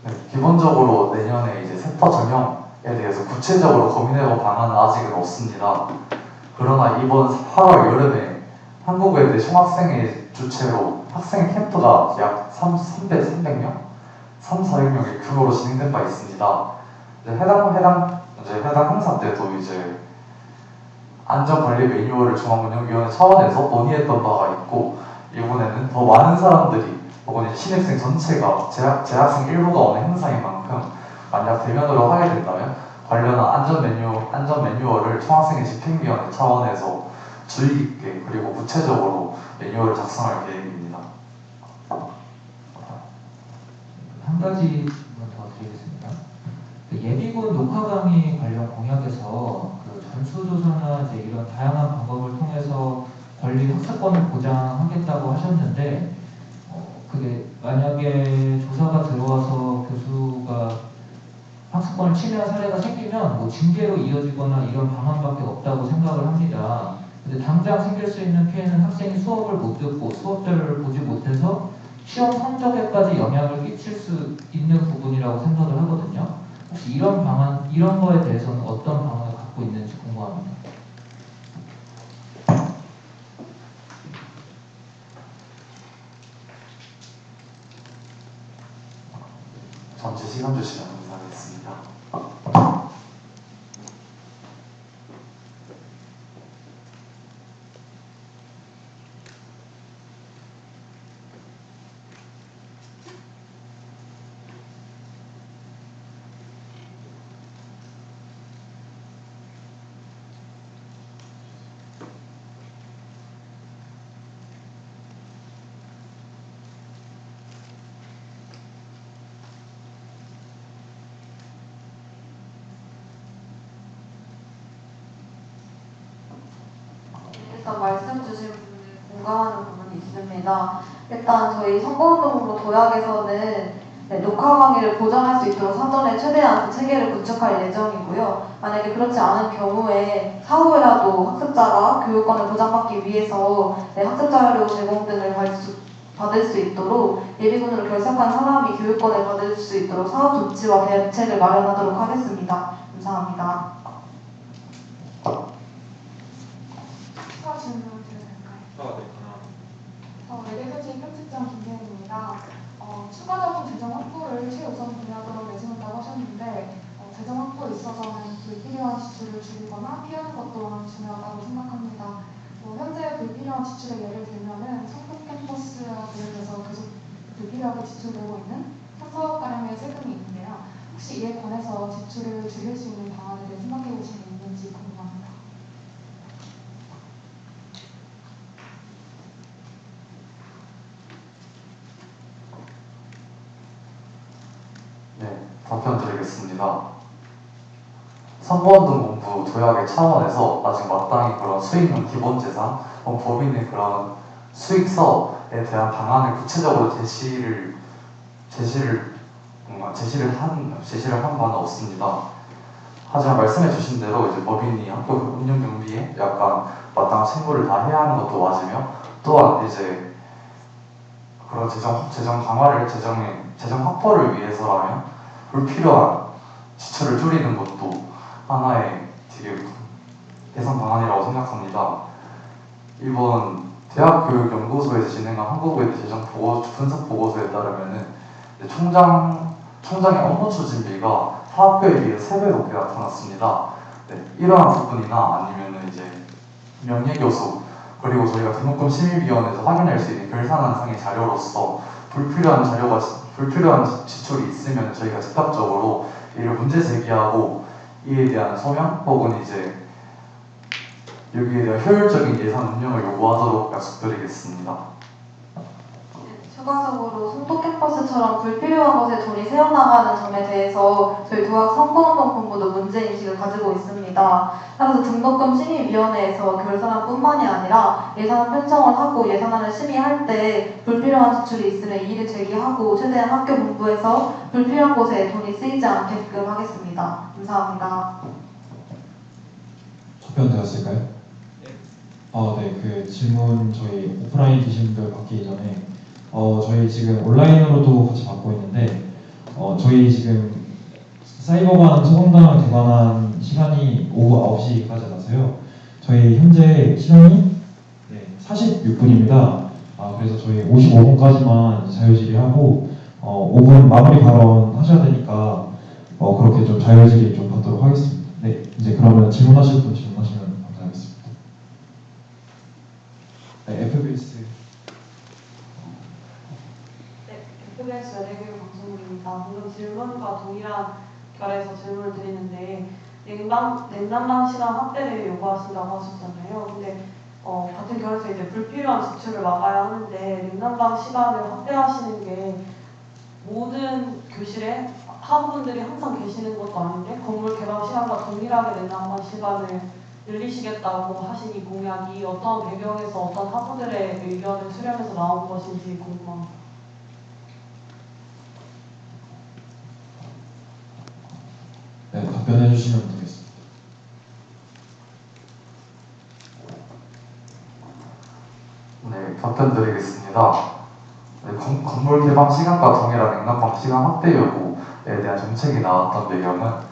C: 네, 기본적으로 내년에 이제 세터 전형에 대해서 구체적으로 고민해본 방안은 아직은 없습니다. 그러나 이번 8월 여름에 한국외대 총학생회 주최로 학생 캠프가 약 300명? 400명의 규모로 진행된 바 있습니다. 해당 행사 때도 이제 안전관리 매뉴얼을 중앙운영위원회 차원에서 논의했던 바가 있고 이번에는 더 많은 사람들이 혹은 신입생 전체가 재학생 일부가 오는 행사인 만큼 만약 대면으로 하게 된다면 관련한 안전 매뉴얼을 총학생회 집행위원회 차원에서 주의 깊게 그리고 구체적으로 매뉴얼을 작성할 계획입니다.
F: 한 가지 질문 더 드리겠습니다. 예비군 녹화 강의 관련 공약에서 전수조사나 이런 다양한 방법을 통해서 권리 학습권을 보장하겠다고 하셨는데 그게 만약에 조사가 들어와서 교수가 학습권을 침해한 사례가 생기면 징계로 이어지거나 이런 방안밖에 없다고 생각을 합니다. 근데 당장 생길 수 있는 피해는 학생이 수업을 못 듣고 수업 자료를 보지 못해서 시험 성적에까지 영향을 끼칠 수 있는 부분이라고 생각을 하거든요. 혹시 이런 거에 대해서는 어떤 방안을 갖고 있는지 궁금합니다.
C: 잠시 시간 주시면 감사하겠습니다.
D: 일단 말씀 주신 부분에 공감하는 부분이 있습니다. 일단 저희 선거운동부 도약에서는 녹화 강의를 보장할 수 있도록 사전에 최대한 그 체계를 구축할 예정이고요. 만약에 그렇지 않은 경우에 사후에라도 학습자가 교육권을 보장받기 위해서 학습 자료 제공 등을 받을 수 있도록 예비군으로 결석한 사람이 교육권을 받을 수 있도록 사후 조치와 대책을 마련하도록 하겠습니다. 감사합니다.
G: 추가 질문 드려도 될까요?
A: 네,
G: 외대교지 편집장 김재현입니다. 추가적인 재정 확보를 최우선 공약으로 내세운다고 하셨는데 재정 확보에 있어서는 불필요한 지출을 줄이거나 피하는 것 또한 중요하다고 생각합니다. 현재 불필요한 지출의 예를 들면은 성북 캠퍼스와 관련해서 계속 불필요하게 지출되고 있는 3,4억가량의 세금이 있는데요. 혹시 이에 관해서 지출을 줄일 수 있는 방안에 대해 생각해 보신 게 있는지 궁금합니다.
C: 네, 답변 드리겠습니다. 선거운동본부 도약의 차원에서 아직 마땅히 그런 수익용 기본재산, 법인의 그런 수익서에 대한 방안을 구체적으로 제시를 한 바는 없습니다. 하지만 말씀해 주신 대로 이제 법인이 학교 운영 경비에 약간 마땅한 책무를 다 해야 하는 것도 맞으며, 또한 이제 그런 재정 강화를 재정 확보를 위해서라면 불필요한 지출을 줄이는 것도 하나의 되게 개선 방안이라고 생각합니다. 이번 대학교육연구소에서 진행한 한국외대 재정 분석 보고서에 따르면은 총장의 업무 추진비가 사학교에 비해 3배 높게 나타났습니다. 네, 이러한 부분이나 아니면은 이제 명예교수, 그리고 저희가 등록금 심의위원회에서 확인할 수 있는 결산안상의 자료로서 불필요한 지출이 있으면 저희가 즉각적으로 이를 문제 제기하고 이에 대한 소명 혹은 이제 여기에 대한 효율적인 예산 운영을 요구하도록 약속드리겠습니다.
D: 추가적으로 송도 캠퍼스처럼 불필요한 것에 돈이 새어나가는 점에 대해서 저희 도학 선거운동본부도 문제인식을 가지고 있습니다. 따라서 등록금 심의위원회에서 결산한 뿐만이 아니라 예산 편성을 하고 예산안을 심의할 때 불필요한 지출이 있으면 이의를 제기하고 최대한 학교 본부에서 불필요한 곳에 돈이 쓰이지 않게끔 하겠습니다. 감사합니다.
B: 답변되었을까요? 네, 그 질문 저희 오프라인 계신 분들 받기 전에 저희 지금 온라인으로도 같이 받고 있는데 저희 지금 사이버관 소방당을 개관한 시간이 오후 9시까지라서요. 저희 현재 시간이 46분입니다. 그래서 저희 55분까지만 자유질의하고 5분 마무리 발언 하셔야 되니까 그렇게 좀 자유질의 좀 받도록 하겠습니다. 네, 이제 그러면 질문하실 분 질문하시면 감사하겠습니다. 네, FBS.
J: FBS 외대교육 방송국입니다. 방금 질문과 동일한 결에서 질문을 드리는데 냉난방 시간 확대를 요구하신다고 하셨잖아요. 근데 같은 결에서 이제 불필요한 지출을 막아야 하는데 냉난방 시간을 확대하시는 게 모든 교실에 학우분들이 항상 계시는 것도 아닌데 건물 개방 시간과 동일하게 냉난방 시간을 늘리시겠다고 하신 이 공약이 어떤 배경에서 어떤 학우들의 의견을 수렴해서 나온 것인지 궁금합니다.
B: 네, 답변해 주시면 되겠습니다.
C: 네, 답변 드리겠습니다. 네, 건물 개방 시간과 동일한 냉난방 시간 확대 요구에 대한 정책이 나왔던 배경은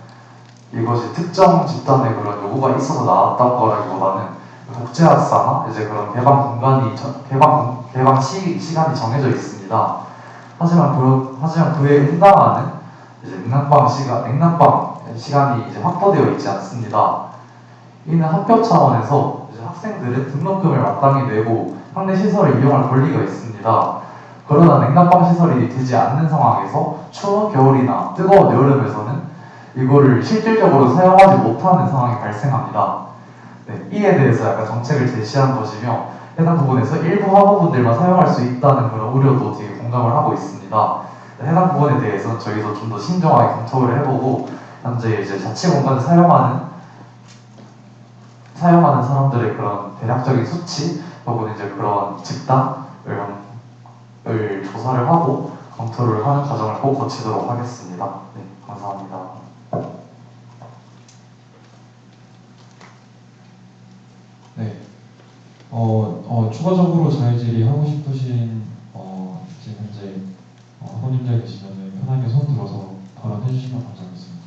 C: 이것이 특정 집단의 그런 요구가 있어서 나왔던 거라기보다는 독재학사나 이제 그런 개방 공간이 개방 시간이 정해져 있습니다. 하지만 그에 해당하는 이제 냉난방 시간이 이제 확보되어 있지 않습니다. 이는 학교 차원에서 이제 학생들은 등록금을 마땅히 내고 학내 시설을 이용할 권리가 있습니다. 그러나 냉난방 시설이 되지 않는 상황에서 추운 겨울이나 뜨거운 여름에서는 이거를 실질적으로 사용하지 못하는 상황이 발생합니다. 네, 이에 대해서 약간 정책을 제시한 것이며 해당 부분에서 일부 학우분들만 사용할 수 있다는 그런 우려도 되게 공감을 하고 있습니다. 해당 부분에 대해서는 저희도 좀 더 신중하게 검토를 해보고 현재 이제 자치 공간을 사용하는 사용하는 사람들의 그런 대략적인 수치 혹은 이제 그런 직당을 조사를 하고 검토를 하는 과정을 꼭 거치도록 하겠습니다. 네, 감사합니다.
B: 네. 추가적으로 자유 질의하고 싶으신 이제 현재 학원님들 계시면 편하게 손 들어서 발언해 주시면 감사하겠습니다.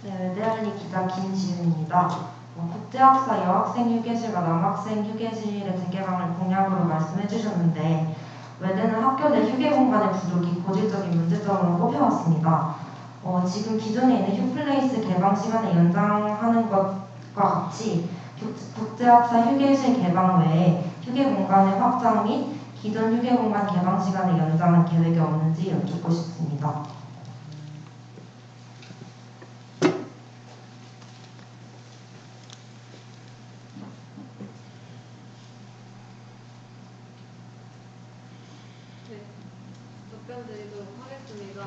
H: 네, 외대알리 기자 김지은입니다. 국제학사 여학생 휴게실과 남학생 휴게실의 재개방을 공약으로 말씀해 주셨는데 외대는 학교 내 휴게 공간의 부족이 고질적인 문제점으로 꼽혀왔습니다. 지금 기존에 있는 휴플레이스 개방 시간을 연장하는 것과 같이 국제학사 휴게실 개방 외에 휴게 공간의 확장 및 기존 휴게 공간 개방 시간을 연장하는 계획이 없는지 여쭙고 싶습니다.
D: 답변드리도록 하겠습니다.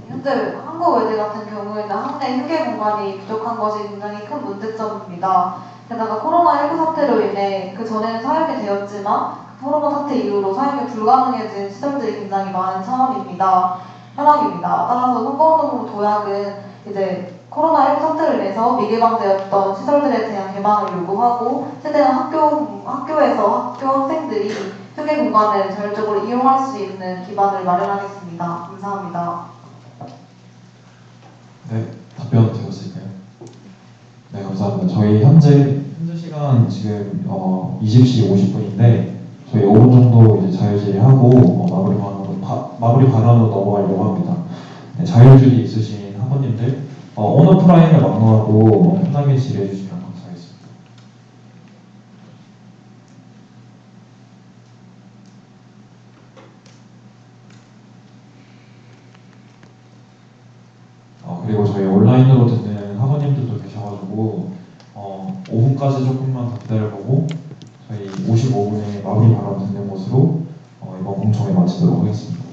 D: 현재 한국외대 같은 경우에는 학내 휴게 공간이 부족한 것이 굉장히 큰 문제점입니다. 게다가 코로나19 사태로 인해 그 전에는 사용이 되었지만 코로나 사태 이후로 사용이 불가능해진 시설들이 굉장히 많은 현황입니다. 따라서 선거운동 도약은 이제 코로나19 사태로 인해서 미개방되었던 시설들에 대한 개방을 요구하고 최대한 학교에서 학교 학생들이 휴게 공간을 자율적으로 이용할 수 있는 기반을 마련하겠습니다. 감사합니다.
B: 네, 답변 되었을까요? 네, 감사합니다. 저희 현재 시간 지금 20시 50분인데 저희 5분 정도 이제 자유질의하고 마무리 발언으로 넘어가려고 합니다. 네, 자유질의 있으신 학원님들 온오프라인을 막론하고 편하게 질의해 주시면 감사하겠습니다. 그리고 저희 온라인으로 듣는 학원님들도 계셔가지고 5분까지 조금만 더 기다려보고 저희 55분에 마무리 발언 듣는 것으로 이번 공청회 마치도록 하겠습니다.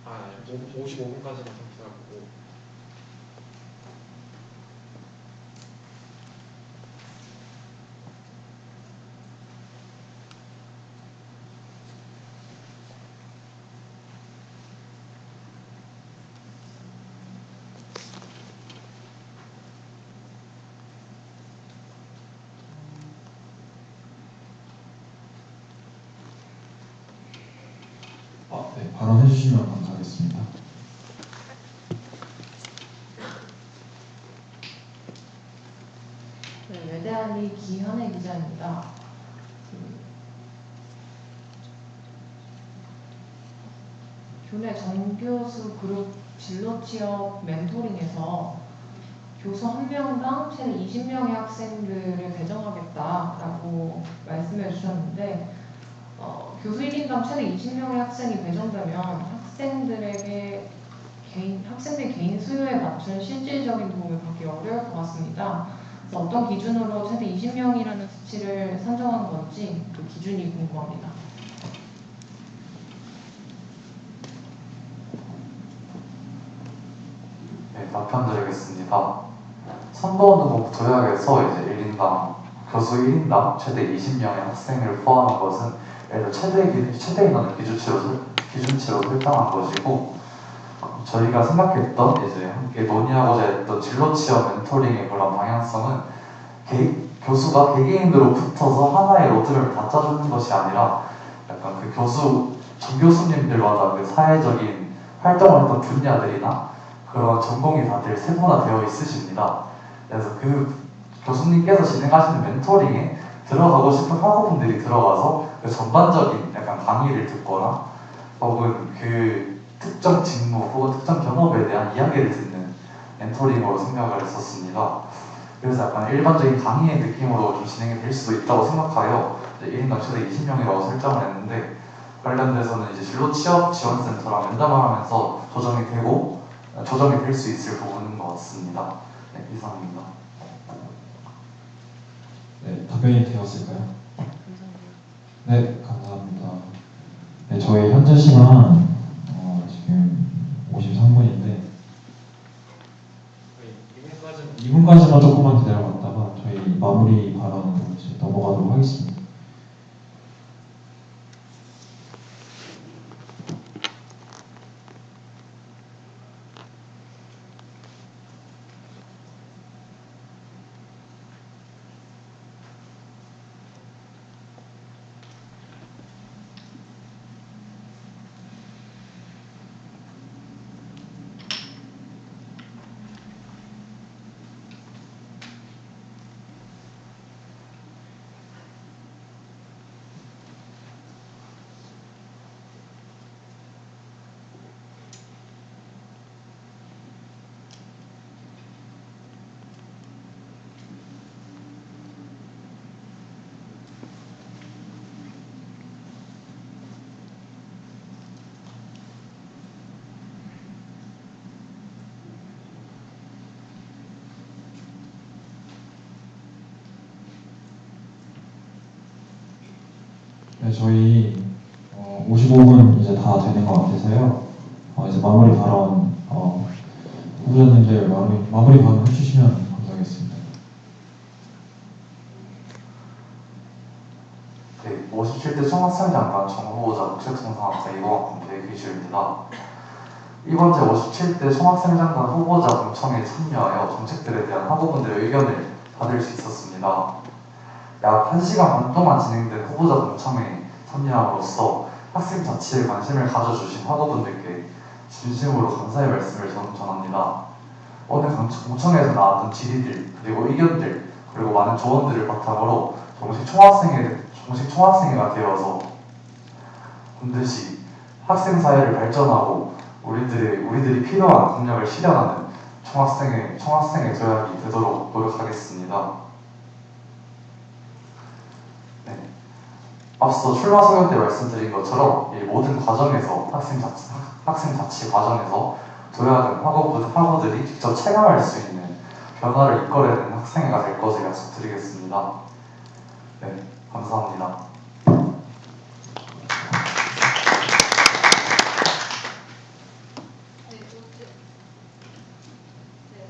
B: 아, 55분까지만 더 기다려보고 네, 발언해 주시면 감사하겠습니다.
I: 네, 외대알리 기현애 기자입니다. 교내 전교수 그룹 진로 취업 멘토링에서 교수 한 명당 최대 20명의 학생들을 배정하겠다라고 말씀해 주셨는데 교수 1인당 최대 20명의 학생이 배정되면 학생들 개인 수요에 맞춘 실질적인 도움을 받기 어려울 것 같습니다. 그래서 어떤 기준으로 최대 20명이라는 수치를 산정하는 건지 그 기준이 궁금합니다.
C: 네, 답변드리겠습니다. 선거운동 도약에서 이제 1인당 교수 1인당 최대 20명의 학생을 포함한 것은 예를 들어 최대 인원을 기준치로 설정한 것이고 저희가 생각했던 이제 함께 논의하고자 했던 진로 취업 멘토링의 그런 방향성은 교수가 개개인으로 붙어서 하나의 로드를 다 짜주는 것이 아니라 약간 그 전교수님들마다 그 사회적인 활동을 했던 분야들이나 그런 전공이 다들 세분화되어 있으십니다. 그래서 그 교수님께서 진행하시는 멘토링에 들어가고 싶은 학우분들이 들어가서 그 전반적인 약간 강의를 듣거나 혹은 그 특정 직무 혹은 특정 경험에 대한 이야기를 듣는 멘토링으로 생각을 했었습니다. 그래서 약간 일반적인 강의의 느낌으로 좀 진행이 될 수도 있다고 생각하여 1인당 최대 20명이라고 설정을 했는데, 관련돼서는 이제 진로 취업 지원센터랑 면담을 하면서 조정이 될 수 있을 부분인 것 같습니다. 네, 이상입니다.
B: 네, 답변이 되었을까요?
E: 감사합니다.
B: 네, 감사합니다. 네, 저희 현재 시간 지금 53분인데 2분까지만 조금만 기다려봤다가 저희 마무리 발언으로 이제 넘어가도록 하겠습니다. 네, 저희 55분 이제 다 되는 것 같아서요. 이제 마무리 발언 후보자님들 마무리 발언 해주시면 감사하겠습니다.
C: 네, 57대 총학생장관 정후보자 국책통상학자 이공학번 대기실입니다. 이번 제 57대 총학생장관 후보자 공청회에 참여하여 정책들에 대한 학우분들의 의견을 받을 수 있었습니다. 약 1시간 반 동안 진행된 후보자 공청회에 참여함으로써 학생 자치에 관심을 가져주신 학우분들께 진심으로 감사의 말씀을 전합니다. 오늘 공청회에서 나왔던 질의들, 그리고 의견들, 그리고 많은 조언들을 바탕으로 정식 총학생회가 되어서 반드시 학생 사회를 발전하고 우리들이 필요한 공약을 실현하는 총학생회 조약이 되도록 노력하겠습니다. 네. 앞서 출마 소견 때 말씀드린 것처럼 이 모든 과정에서 학생 자치 과정에서 조약은 학우들이 직접 체감할 수 있는 변화를 이끌어내는 학생회가 될 것을 약속드리겠습니다. 네, 감사합니다.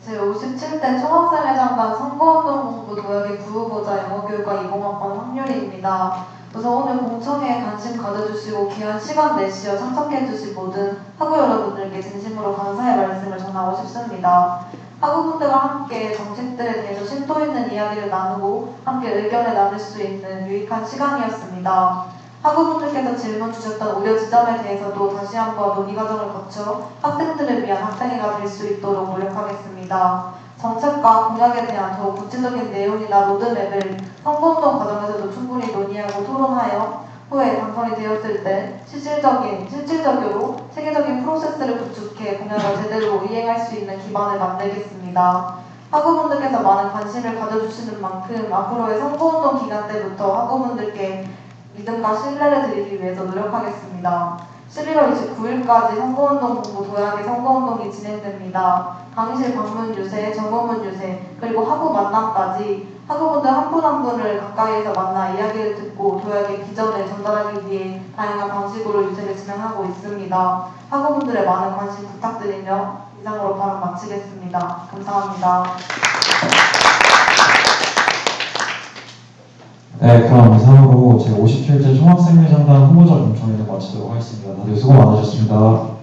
D: 제57대 총학생회장단 선거운동본부 도약의 부후보자 영어교육과 20학번 확률입니다. 우선 오늘 공청회에 관심 가져주시고 귀한 시간 내시어 참석해주신 모든 학우 여러분들께 진심으로 감사의 말씀을 전하고 싶습니다. 학우분들과 함께 정책들에 대해서 심도 있는 이야기를 나누고 함께 의견을 나눌 수 있는 유익한 시간이었습니다. 학우분들께서 질문 주셨던 우려 지점에 대해서도 다시 한번 논의 과정을 거쳐 학생들을 위한 학생회가 될 수 있도록 노력하겠습니다. 정책과 공약에 대한 더욱 구체적인 내용이나 로드맵을 선거운동 과정에서도 충분히 논의하고 토론하여 후에 당선이 되었을 때 실질적으로 체계적인 프로세스를 구축해 공약을 제대로 이행할 수 있는 기반을 만들겠습니다. 학우분들께서 많은 관심을 가져주시는 만큼 앞으로의 선거운동 기간 때부터 학우분들께 믿음과 신뢰를 드리기 위해서 노력하겠습니다. 11월 29일까지 선거운동본부 도약의 선거운동이 진행됩니다. 강의실 방문 유세, 정보문 유세, 그리고 학우 만남까지 학우분들 한 분 한 분을 가까이에서 만나 이야기를 듣고 도약의 비전을 전달하기 위해 다양한 방식으로 유세를 진행하고 있습니다. 학우분들의 많은 관심 부탁드리며 이상으로 발언 마치겠습니다. 감사합니다.
B: 네, 그럼 이상으로 제57대 총학생회장단 후보자 공청회를 마치도록 하겠습니다. 다들 수고 많으셨습니다.